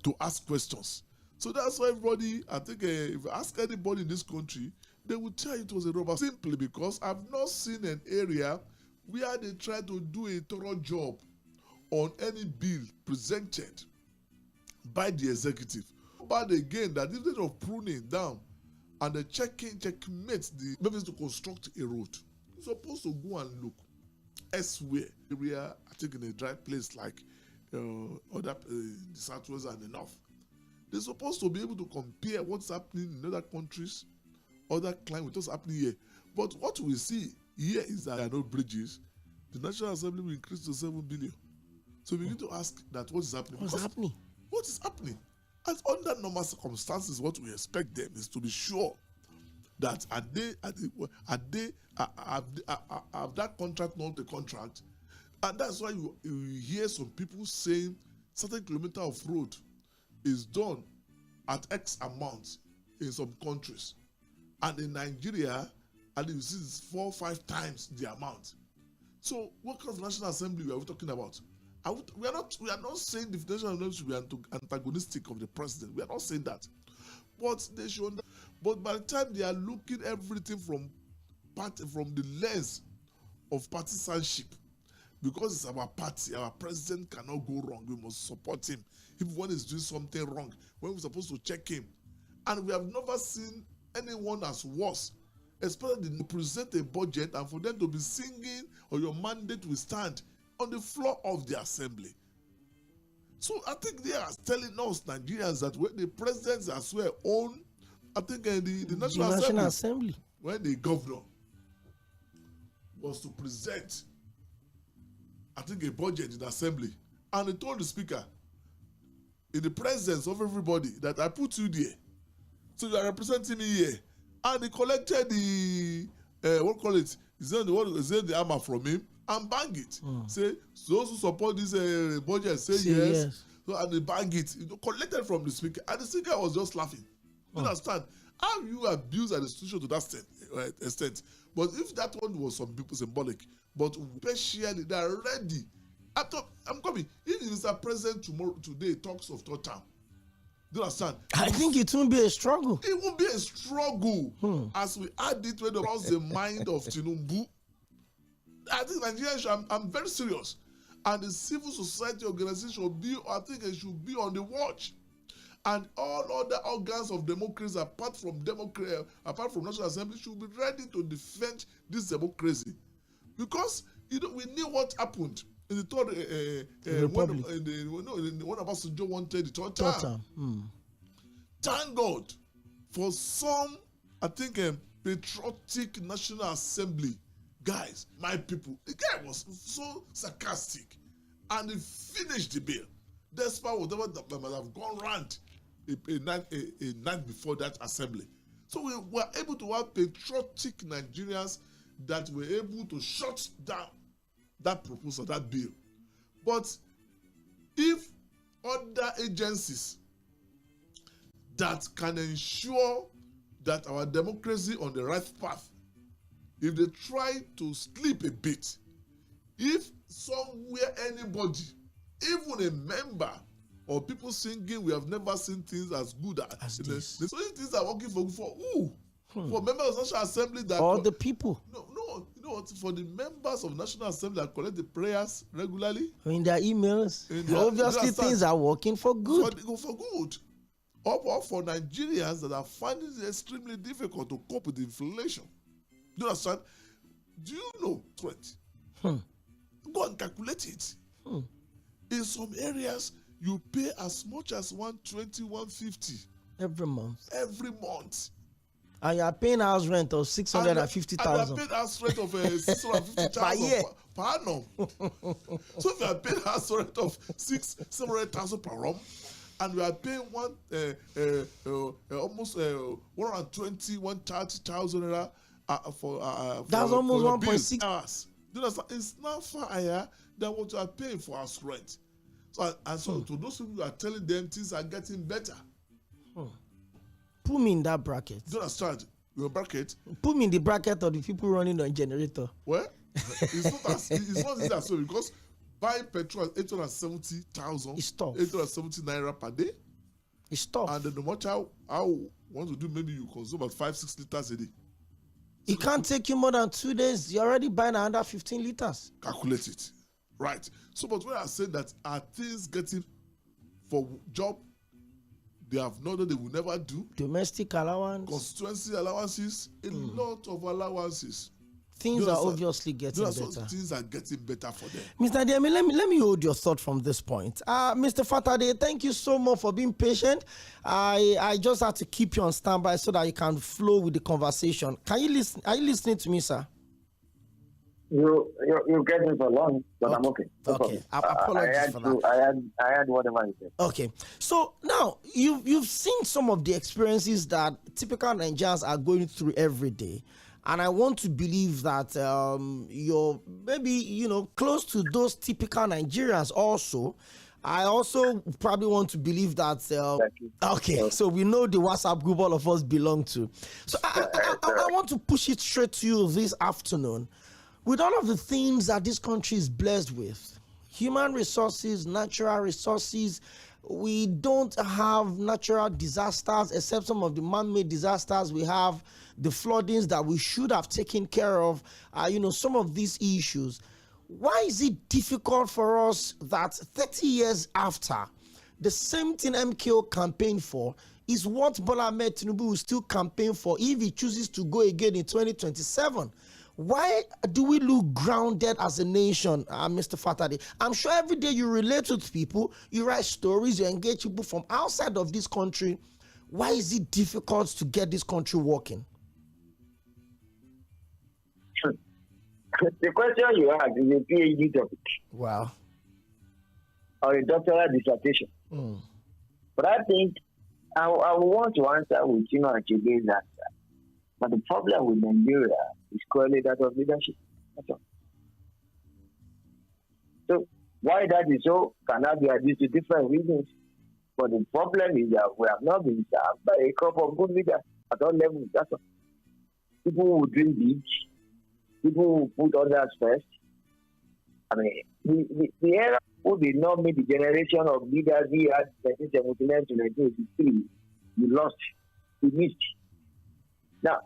S2: to ask questions. So that's why everybody, I think if you ask anybody in this country, they will tell you it was a robber, simply because I've not seen an area where they try to do a thorough job on any bill presented by the executive. But again, that instead of pruning down and the checkmate the maybe to construct a road, you're supposed to go and look elsewhere. Area, I think in a dry place like other the Southwest and the North. They're supposed to be able to compare what's happening in other countries, other climates, what's happening here. But what we see here is that there are no bridges. The National Assembly will increase to 7 billion. So we need to ask that what is happening.
S1: What's happening?
S2: What is happening? And under normal circumstances, what we expect them is to be sure that have that contract not the contract. And that's why you hear some people saying certain kilometer of road is done at X amount in some countries. And in Nigeria, and you see it's 4 or 5 times the amount. So what kind of National Assembly are we talking about? We are not saying the National Assembly should be antagonistic of the president. We are not saying that. But they should. But by the time they are looking everything from the lens of partisanship, because it's our party, our president cannot go wrong. We must support him. If one is doing something wrong, when we're supposed to check him. And we have never seen anyone as worse, especially to present a budget and for them to be singing or your mandate will stand on the floor of the assembly. So I think they are telling us Nigerians that when the presidents as well own, I think the National Assembly, when the governor was to present I think, a budget in the assembly. And he told the speaker, in the presence of everybody, that I put you there. So you are representing me here. And he collected the, the hammer from him and bang it. Say, those who support this budget say yes. So, and they bang it. Collected from the speaker. And the speaker was just laughing. You understand? How you abuse an institution to that extent. But if that one was some people symbolic, but especially they are ready. I'm coming. If Mr. President today talks of third term, do you understand?
S1: I think it won't be a struggle.
S2: It won't be a struggle as we add it when across the mind of Tinubu. I think Nigerians, I'm very serious. And the civil society organization should be, I think it should be on the watch. And all other organs of democracy, apart from National Assembly, should be ready to defend this democracy. Because we knew what happened in the third
S1: Republic.
S2: When Obasanjo wanted the third term. Thank God for some, I think, patriotic National Assembly guys, my people. The guy was so sarcastic, and he finished the bill, despite whatever that might have gone round a night before that assembly. So we were able to have patriotic Nigerians that were able to shut down that proposal, that bill. But if other agencies that can ensure that our democracy on the right path, if they try to sleep a bit, if somewhere anybody, even a member or people singing, we have never seen things as good as this. So if things are working for who? For members of National Assembly that
S1: or the people.
S2: No, you know what? For the members of National Assembly that collect the prayers regularly.
S1: In their emails. Obviously things are working for good.
S2: For good. Or for Nigerians that are finding it extremely difficult to cope with inflation. Do you understand? Do you know, go and calculate it. In some areas, you pay as much as 120, 150
S1: every month.
S2: Every month.
S1: And you are paying house rent of 650,000.
S2: And you are paying house rent of 650,000
S1: per year.
S2: Per annum. So if you are paying house rent of 700,000 per annum, and we are paying almost 120, 130,000 naira for
S1: that's almost 1.6
S2: hours. It's now far higher than what you are paying for house rent. So, to those people, you are telling them things are getting better.
S1: Put me in that bracket.
S2: Do you understand? Your bracket?
S1: Put me in the bracket of the people running on generator.
S2: Well, it's not easy as well, because buying petrol at 870,000.
S1: It's tough.
S2: 870 naira per day.
S1: It's tough.
S2: And then no matter how you want to do, maybe you consume about 5-6 liters a day.
S1: It can't take you more than 2 days. You're already buying another 15 liters.
S2: Calculate it. Right. So, but when I say that, are things getting for job they have known that they will never do?
S1: Domestic allowance.
S2: Constituency allowances. A lot of allowances.
S1: Things are obviously getting better.
S2: Things are getting better for them.
S1: Mr. Demi, let me hold your thought from this point. Mr. Fatade, thank you so much for being patient. I just had to keep you on standby so that you can flow with the conversation. Can you listen? Are you listening to me, sir?
S3: You get me for long, but I'm okay.
S1: Okay, apologies for that.
S3: I had whatever you said.
S1: Okay, so now you've seen some of the experiences that typical Nigerians are going through every day, and I want to believe that you're maybe close to those typical Nigerians also. I also probably want to believe that. Okay, so we know the WhatsApp group all of us belong to. So I want to push it straight to you this afternoon. With all of the things that this country is blessed with, human resources, natural resources, we don't have natural disasters except some of the man-made disasters. We have the floodings that we should have taken care of, some of these issues. Why is it difficult for us that 30 years after, the same thing MKO campaigned for is what Bola Ahmed Tinubu will still campaign for if he chooses to go again in 2027? Why do we look grounded as a nation, Mr. Fatade? I'm sure every day you relate with people, you write stories, you engage people from outside of this country. Why is it difficult to get this country working?
S3: The question you ask is a PhD topic.
S1: Wow.
S3: Or a doctoral dissertation. But I think I want to answer with Jᴜɪrᴇ's answer. But the problem with Nigeria is clearly that of leadership. That's all. So why that is so cannot be due to different reasons. But the problem is that we have not been served by a couple of good leaders at all levels. That's all. People who dream big, people who put others first. I mean, the era who did not meet the generation of leaders we had 1979 to 1983, you lost, you missed. Now,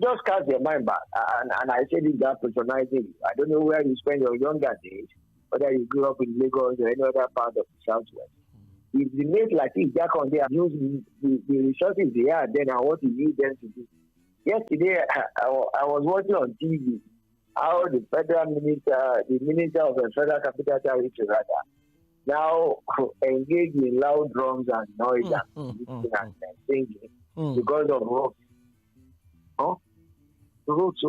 S3: just cast your mind back, and I said it that patronizing. I don't know where you spend your younger days, whether you grew up in Lagos or any other part of the Southwest. If the late Latif Jackson there used the resources they had then and what he used them to do. Yesterday, I was watching on TV how the federal minister, the minister of the Federal Capital Territory, now engaged in loud drums and noise and singing because of roads. Huh? Roads.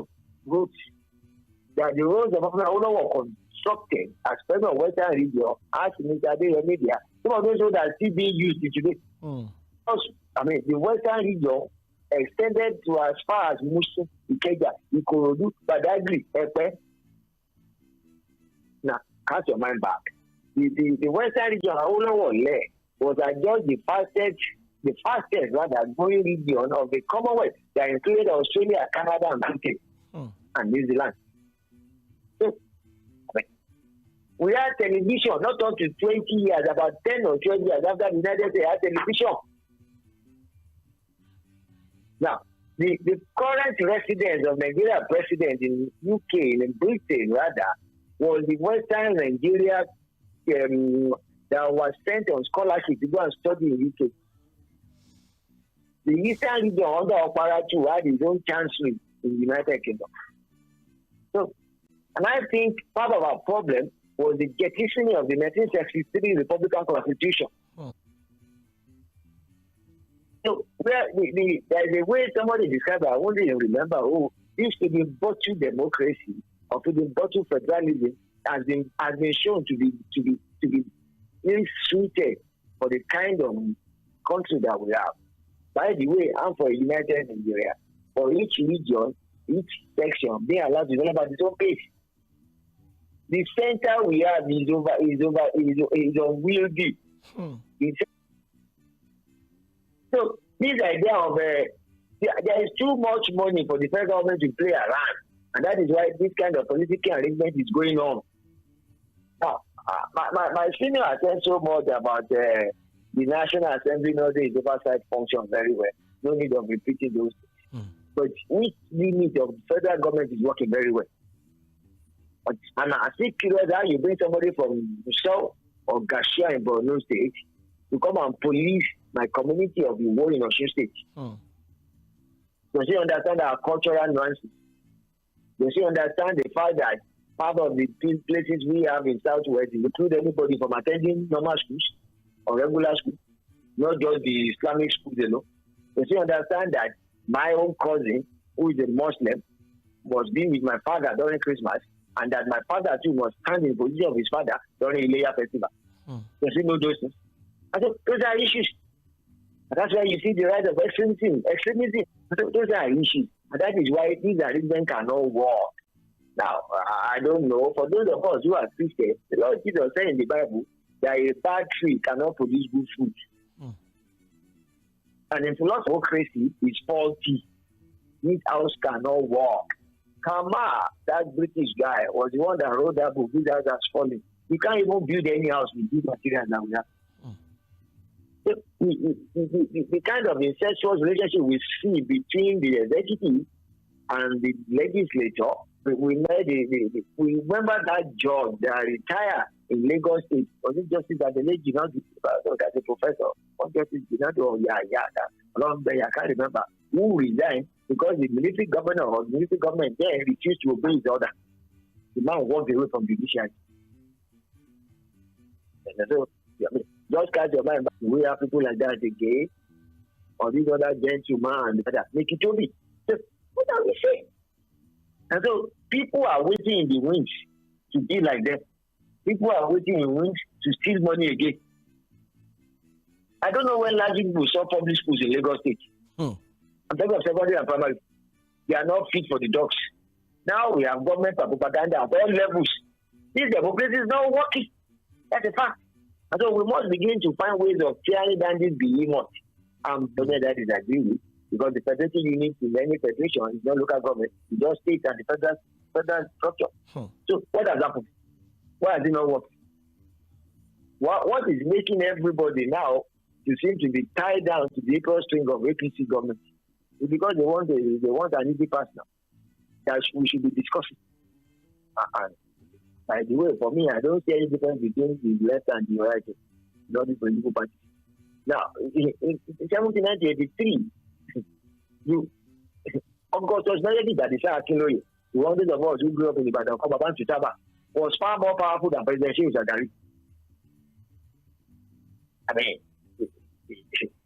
S3: That the roads of Africa were constructed as part of Western region as Mr. Media. Some of those roads are still being used today. I mean, the Western region extended to as far as Mushin, Ikeja, Ikorodu, Badagry, Epe. Now, cast your mind back. The Western region was adjust the fastest growing region of the Commonwealth that included Australia, Canada, and Britain, and New Zealand. So, I mean, we had television not up to 20 years, about 10 or 12 years after the United States had television. Now, the current residence of Nigeria president in UK, in Britain rather, was the Western Nigeria that was sent on scholarship to go and study in UK. The Eastern region under Okparachu had his own chancellery in the United Kingdom. So, and I think part of our problem was the jettisoning of the 1963 Republican Constitution. So, there's a way somebody described it, I won't even remember who, used to be bottled democracy or to be bottled federalism has been shown to be really suited for the kind of country that we have. By the way, I'm for a united Nigeria. For each region, each section, being allowed to develop at its own pace. The center we have is unwieldy. So this idea of there is too much money for the federal government to play around, and that is why this kind of political arrangement is going on. Now, my senior said so much about the National Assembly knows its oversight function very well. No need of repeating those things. But which unit of federal government is working very well? And I see curious how you bring somebody from South or Gashia in Borno State to come and police my community of the war in Osun State. Does he understand our cultural nuances? Does he understand the fact that part of the places we have in Southwest include anybody from attending normal schools or regular schools, not just the Islamic schools alone? Does he understand that my own cousin, who is a Muslim, was being with my father during Christmas, and that my father too was standing in the position of his father during Ileya festival? Does he know those things? I said, those are issues. And that's why you see the rise of extremism. Those are issues. And that is why these arrangements cannot work. Now, I don't know. For those of us who are Christians, the Lord Jesus said in the Bible that a bad tree cannot produce good fruit. And in philosophy, it's faulty. This house cannot work. Kama, that British guy, was the one that wrote that book, This House Has Fallen. You can't even build any house with these materials that we have. The kind of incestuous relationship we see between the executive and the legislature, we remember that judge that retired in Lagos State. Was it Justice Adelaide Jinadu, as a professor? Or Justice Jinadu, I can't remember, who resigned because the military governor or the military government there refused to obey his order. The man walked away from the judiciary. And so, just catch your mind, we have people like that again, or these other gentlemen and other. Make it to me. So, what are we saying? And so people are waiting in the wings to be like them. People are waiting in the wings to steal money again. I don't know when large people saw public schools in Lagos State. I'm talking of secondary and primary. They are not fit for the dogs. Now we have government propaganda at all levels. This democracy is not working. That's a fact. And so we must begin to find ways of tearing down this behemoth. That is agreed, because the federation unit in any federation is not local government. It's just state and the federal structure. So what has happened? Why has it not worked? What is making everybody now to seem to be tied down to the equal string of APC government? It's because they want an easy pass now that we should be discussing. And by the way, for me, I don't see any difference between the left and the right in all these political parties. Now, in 1983, Augustus Mayedi Dadisa Akinloye, the one of us who grew up in Ibadan, was far more powerful than President Shehu Shagari. I mean,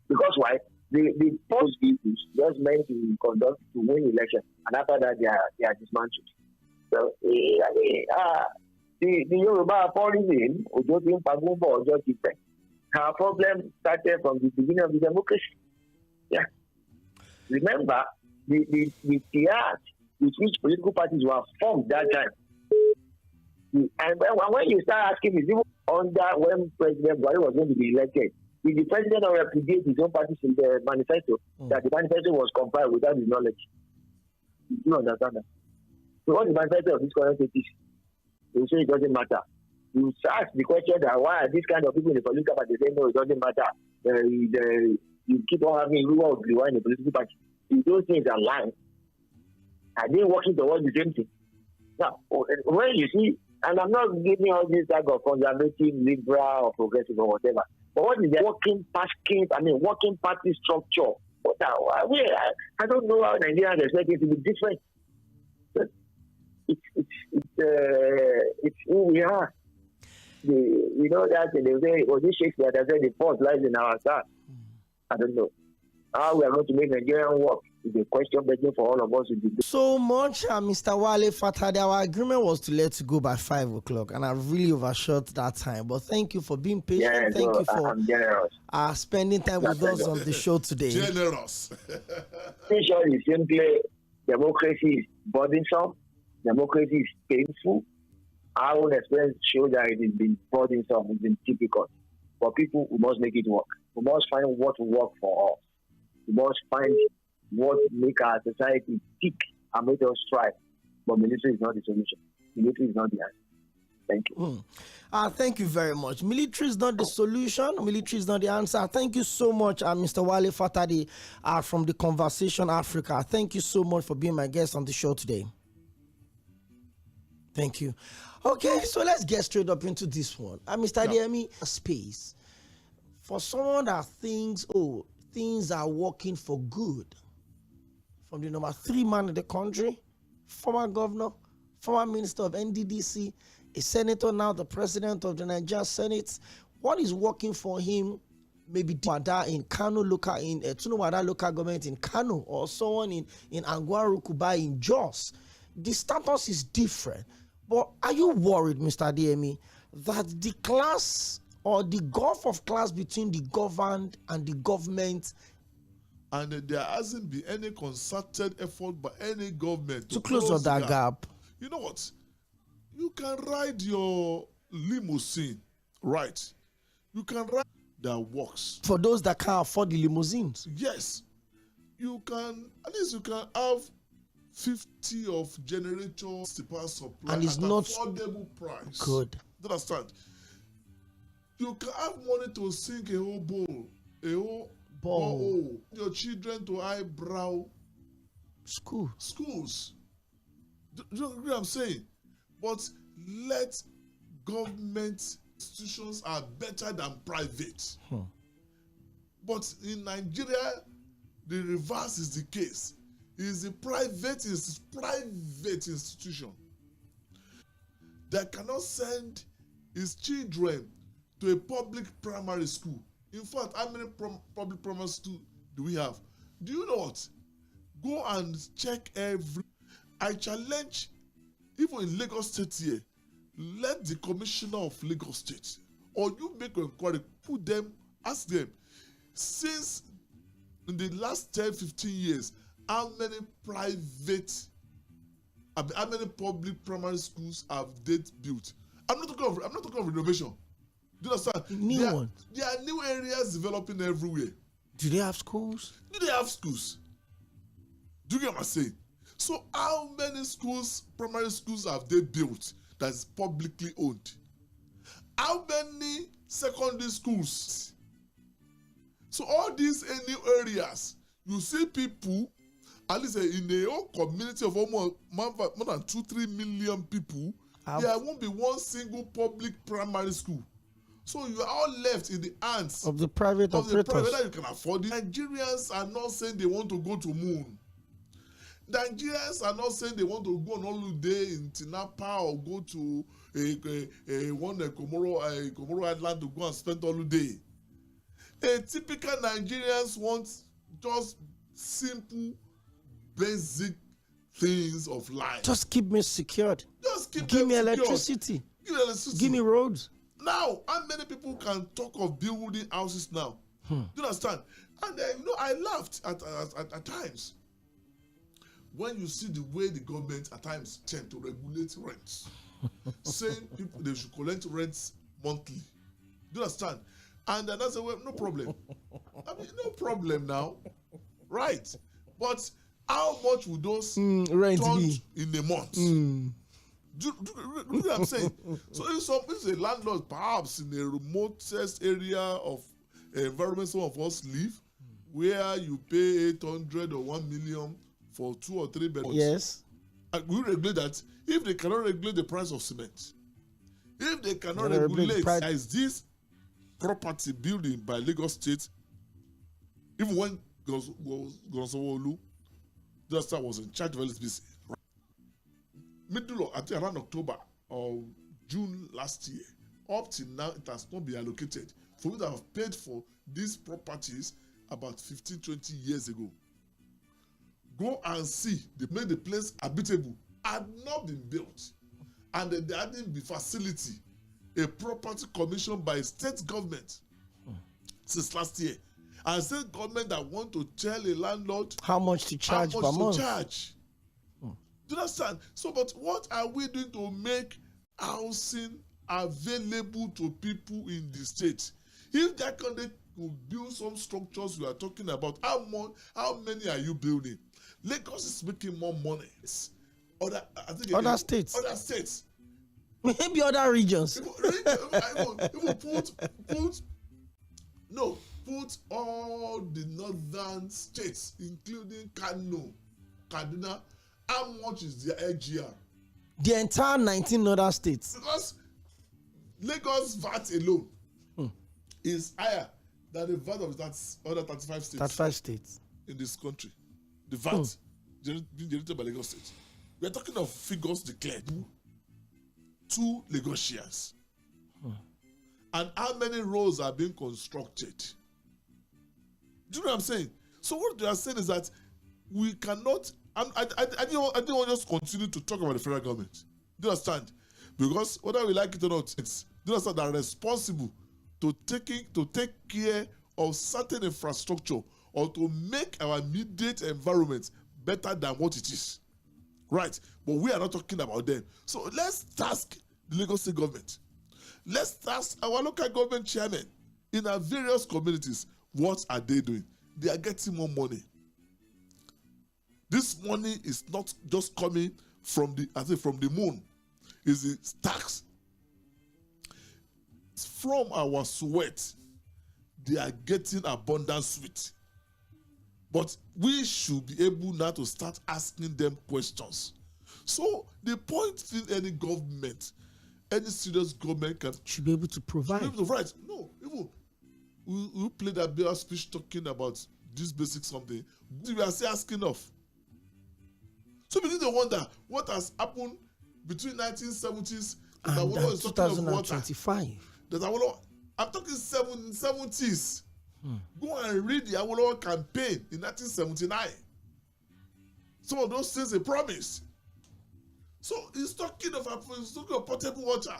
S3: because why? The post is just meant to conduct to win election, and after that they are dismantled. So the Yoruba tourism, our problem started from the beginning of the democracy. Yeah. Remember the theatre with which political parties were formed that time. And when you start asking me, even under when President Buhari was going to be elected, did the president repudiate his own party's manifesto that the manifesto was compiled without his knowledge? You understand that? So what is the manifesto of this current state? They say it doesn't matter. You ask the question that why are these kind of people in the political party? They say no, it doesn't matter. You keep on having rule of the in the political party. If those things are lying, are they working towards the same thing? Now, when you see, and I'm not giving all this type of conservative, liberal, or progressive, or whatever. But what is the working party structure? I don't know how Nigerians expect it to be different. It's who we are. You know that they say, was it Shakespeare that said the fault lies in our stars? I don't know. How we are going to make Nigerian work is a question begging for all of us to do.
S1: So much, Mr. Wale Fatade. Our agreement was to let you go by 5 o'clock, and I really overshot that time. But thank you for being patient.
S3: Yeah,
S1: thank you for
S3: I'm generous.
S1: Spending time with us on the show today.
S2: Generous.
S3: Essentially, is simply democracy is burdensome. Democracy is painful. Our own experience shows that it has been burdensome, it's been difficult. For people, we must make it work. We must find what will work for us. We must find what make our society tick and make us strive. But military is not the solution. Military is not the answer. Thank you.
S1: Thank you very much. Military is not the solution. Military is not the answer. Thank you so much, Mr. Wale Fatade from the Conversation Africa. Thank you so much for being my guest on the show today. Thank you. Okay, so let's get straight up into this one. Mr. Adeyemi, space. For someone that thinks, things are working for good, from the number 3 man in the country, former governor, former minister of NDDC, a senator now, the president of the Nigerian Senate, what is working for him? Maybe in Kano local, in Tunumada local government in Kano, or someone in Angwaru Kuba in Jos. The status is different. But are you worried, Mr. Adeyemi, that the class or the gulf of class between the governed and the government,
S2: and there hasn't been any concerted effort by any government
S1: to close that gap?
S2: You know what? You can ride your limousine, right? You can ride that works.
S1: For those that can't afford the limousines?
S2: Yes. You can, at least you can have 50 of generator supply
S1: and it's not
S2: affordable price.
S1: Good.
S2: You understand? You can have money to sink a whole bowl, a whole bowl. Your children to eyebrow schools. Do you know what I'm saying? But let government institutions are better than private. But in Nigeria, the reverse is the case. Is the private institution that cannot send his children to a public primary school. In fact, how many public primary schools do we have? Do you know what? Go and check every I challenge, even in Lagos State here, let the commissioner of Lagos State, or you make an inquiry, put them, ask them, since in the last 10, 15 years, how many public primary schools have they built? I'm not talking of renovation. Do you understand?
S1: New ones.
S2: There are new areas developing everywhere.
S1: Do they have schools?
S2: Do they have schools? Do you get what I'm saying? So how many schools, primary schools, have they built that is publicly owned? How many secondary schools? So all these new areas, you see people, at least in a whole community of almost more than 2-3 million people, there won't be one single public primary school. So you are all left in the hands
S1: of the private operators.
S2: Whether you can afford it. Nigerians are not saying they want to go to moon. Nigerians are not saying they want to go on holiday in Tinapa or go to Comoro Island to go and spend holiday. A typical Nigerians want just simple, basic things of life.
S1: Just keep me secured.
S2: Just
S1: give me electricity.
S2: Give me electricity.
S1: Give me roads.
S2: Now, how many people can talk of building houses now? Do you understand? And I laughed at times when you see the way the government at times tend to regulate rents, saying people they should collect rents monthly. Do you understand? And then I said, well, no problem. I mean, no problem now, right? But how much would those
S1: rent be
S2: in a month? Do you know what I'm saying? So if a landlord perhaps in the remotest area of environment some of us live, where you pay 800 or 1 million for 2 or 3 bedrooms.
S1: Yes.
S2: And we regulate that. If they cannot regulate the price of cement, if they cannot regulate as this property building by Lagos State, even when Gᴜᴜ was in charge of LSBC, middle of, I think around October or June last year, up till now, it has not been allocated. For me that have paid for these properties about 15, 20 years ago. Go and see, they made the place habitable, had not been built. And there hadn't been facility, a property commissioned by state government since last year. And state government that want to tell a landlord
S1: how much to charge per month.
S2: Do you understand? So, but what are we doing to make housing available to people in the state? If that country could build some structures we are talking about, how many are you building? Lagos is making more money. Other states.
S1: Maybe other regions.
S2: Put all the northern states, including Kano, Kaduna. How much is their AGR?
S1: The entire 19 northern states.
S2: Because Lagos VAT alone is higher than the VAT of that other 35 states.
S1: 35 states
S2: in this country. The VAT being generated by Lagos State. We are talking of figures declared to Lagosians. And how many roads are being constructed? Do you know what I'm saying? So what they are saying is that we cannot. I didn't want to just continue to talk about the federal government. Do you understand? Because whether we like it or not, it's do you understand that are responsible to take care of certain infrastructure or to make our immediate environment better than what it is. Right? But we are not talking about them. So let's task the Lagos State government. Let's task our local government chairmen in our various communities. What are they doing? They are getting more money. This money is not just coming from the moon. It's the tax. It's from our sweat. They are getting abundant sweet. But we should be able now to start asking them questions. So the point in any government, any serious government should
S1: be able to provide.
S2: No, even we played that Bill speech talking about this basic something. We are still asking of. So begin to wonder what has happened between 1970s
S1: and 2025.
S2: I'm talking 70s. Go and read the Awolowo campaign in 1979. Some of those things they promised. So he's talking of potable water.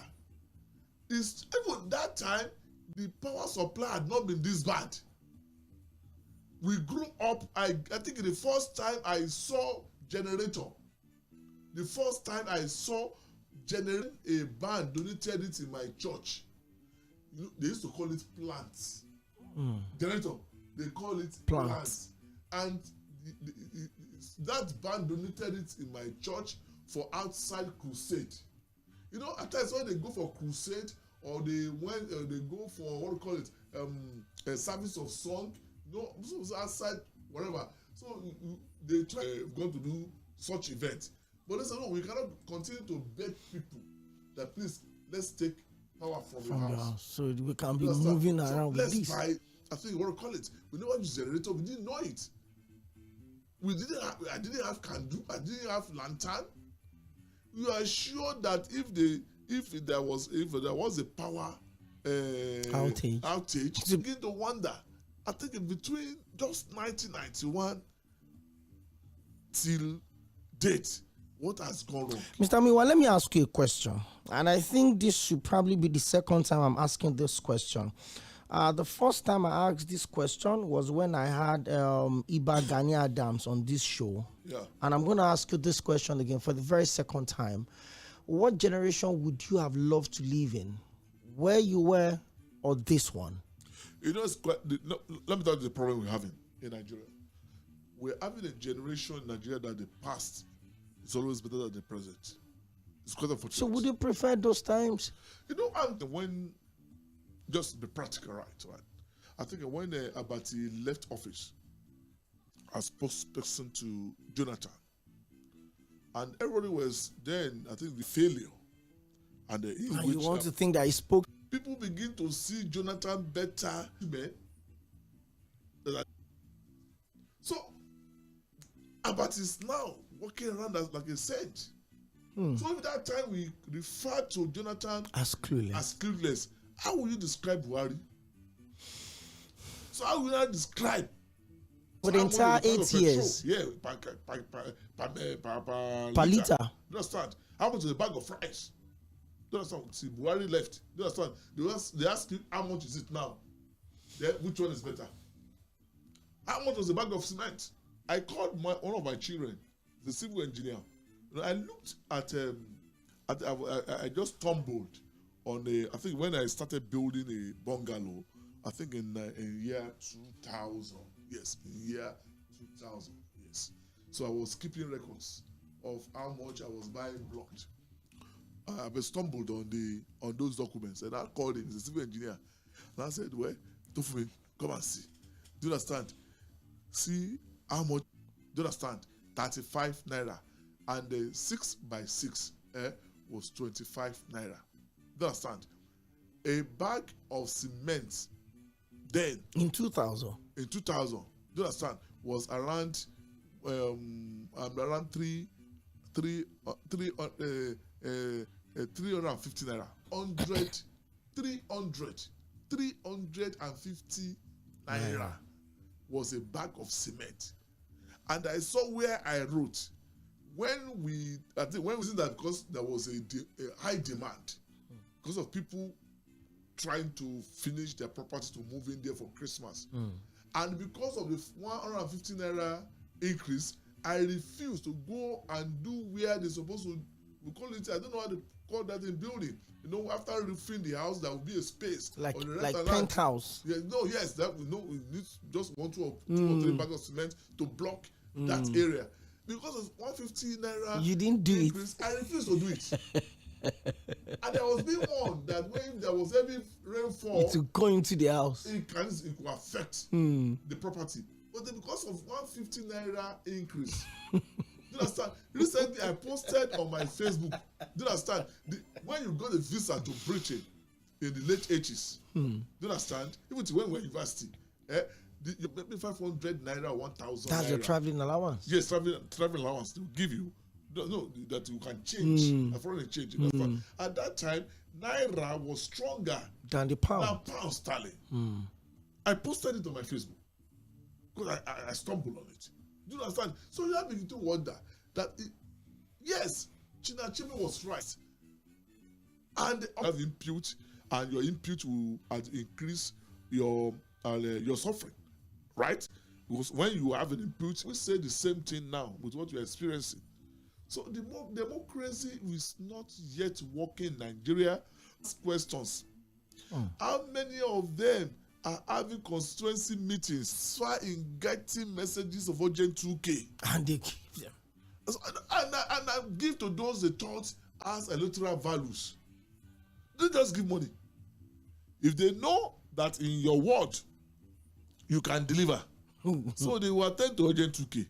S2: Even that time, the power supply had not been this bad. We grew up, I think the first time I saw generator, the first time I saw generator, a band donated it in my church. You know, they used to call it plants. Generator, they call it plants. And that band donated it in my church for outside crusade. You know, at times when they go for crusade or they go for what do you call it, a service of song, you know, outside whatever. So they try going to do such events, but they say no, we cannot continue to beg people that please let's take power from your house.
S1: So we can be moving around with this.
S2: Buy, I think what do you call it? We never use generator. We didn't know it. I didn't have candle. I didn't have lantern. You are sure that if there was a power outage, you begin to wonder. I think in between just 1991 till date, what has gone wrong?
S1: Mr. Miwa, let me ask you a question. And I think this should probably be the second time I'm asking this question. The first time I asked this question was when I had Iba Gani Adams on this show.
S2: Yeah.
S1: And I'm going to ask you this question again for the very second time. What generation would you have loved to live in? Where you were or this one?
S2: You know, let me tell you the problem we're having in Nigeria. We're having a generation in Nigeria that the past is always better than the present. It's quite unfortunate.
S1: So would you prefer those times?
S2: You know, when, just be practical, right? I think when Abati left office as spokesperson to Jonathan, and everybody was then, I think, the failure. And
S1: you want to think that he spoke?
S2: People begin to see Jonathan better. So, Abati is now walking around as like a saint. So at that time we refer to Jonathan
S1: as clueless.
S2: How will you describe Buhari? So how will you describe
S1: for the entire 8 years?
S2: Yeah,
S1: per liter.
S2: You understand? How much is a bag of rice? You understand? See, Buhari left. You understand? They ask you how much is it now? Which one is better? How much was a bag of cement? I called one of my children, the civil engineer. I looked at I just stumbled on I think when I started building a bungalow, I think in year 2000. Yes, in year 2000. Yes. So I was keeping records of how much I was buying blocked. I stumbled on those documents, and I called him. He's a civil engineer, and I said, "Well, Tufumi, come and see. Do you understand? See how much? Do you understand? 35 naira, and the 6x6 was 25 naira. Do you understand? A bag of cement then
S1: in 2000.
S2: In 2000, do you understand? Was around 350 naira. 350 naira was a bag of cement. And I saw where I wrote, when we see that because there was a high demand because of people trying to finish their property to move in there for Christmas. And because of the 150 naira increase, I refused to go and do where they're supposed to, we call it, I don't know how to call that in building. You know, after roofing the house, there will be a space.
S1: Like penthouse.
S2: Yeah, that we need just 1, 2 or 3 bags of cement to block that area. Because of 150 naira
S1: you didn't do
S2: increase, I refused to do it. And there was being warned that when there was heavy rainfall,
S1: it will go into the house.
S2: It could affect the property. But then because of 150 naira increase, do you understand? Recently, I posted on my Facebook. Do you understand? When you got a visa to Britain in the late 80s, do you understand? Even when we were university, you maybe 500 naira, 1,000.
S1: That's
S2: naira.
S1: your traveling allowance.
S2: Yes, traveling allowance to give you. No, that you can change a foreign exchange. At that time, naira was stronger
S1: than the pound.
S2: Than pound sterling. I posted it on my Facebook because I stumbled on it. Do you understand? So you have begin to wonder that yes, Chinachebe was right. And have input, and your input will increase your suffering, right? Because when you have an input, we say the same thing now with what you're experiencing. So the democracy is not yet working in Nigeria. Questions. How many of them are having constituency meetings, in getting messages of urgent 2K?
S1: And they give them.
S2: And I give to those they thought as electoral values. They just give money. If they know that in your ward you can deliver, so they will attend to urgent 2K.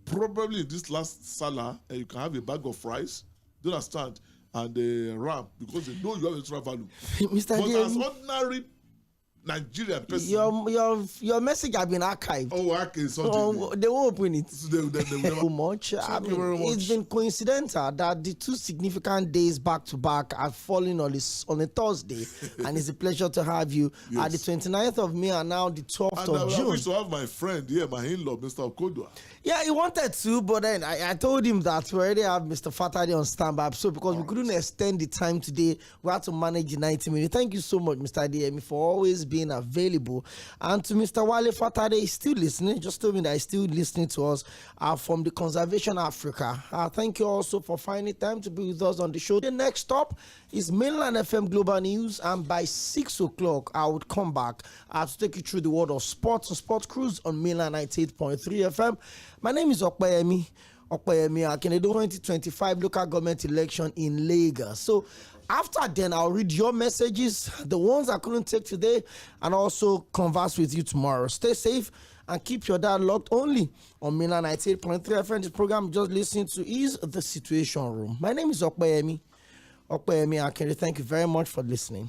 S2: Probably in this last Salah, you can have a bag of rice, do you understand, and a ram, because they know you have extra value.
S1: Mr.
S2: But
S1: Dᴇᴍ,
S2: as ordinary Nigerian person,
S1: your message has been archived.
S2: Oh, okay,
S1: They won't open it.
S2: So they never.
S1: Too much.
S2: Thank you very much.
S1: It's been coincidental that the two significant days back to back are falling on a Thursday, and it's a pleasure to have you at the 29th of May and now the 12th of June.
S2: I wish to have my friend here, my in-law, Mr. Okodua.
S1: Yeah, he wanted to, but then I told him that we already have Mr. Fatade on standby. So because we couldn't extend the time today, we had to manage the 90 minutes. Thank you so much, Mr. Dᴇᴍ, for always being available. And to Mr. Wale Fatade, he's still listening. Just told me that he's still listening to us from the Conservation Africa. Thank you also for finding time to be with us on the show. The next stop is Mainland FM Global News, and by 6 o'clock, I would come back to take you through the world of sports and sports cruise on Mainland 98.3 FM. My name is Ōkpeyemi Akenedo. 2025 local government election in Lagos. So after then, I'll read your messages, the ones I couldn't take today, and also converse with you tomorrow. Stay safe and keep your dial locked only on Mainland 98.3 FM. This program just listening to is The Situation Room. My name is Ōkpeyemi Akenedo. Thank you very much for listening.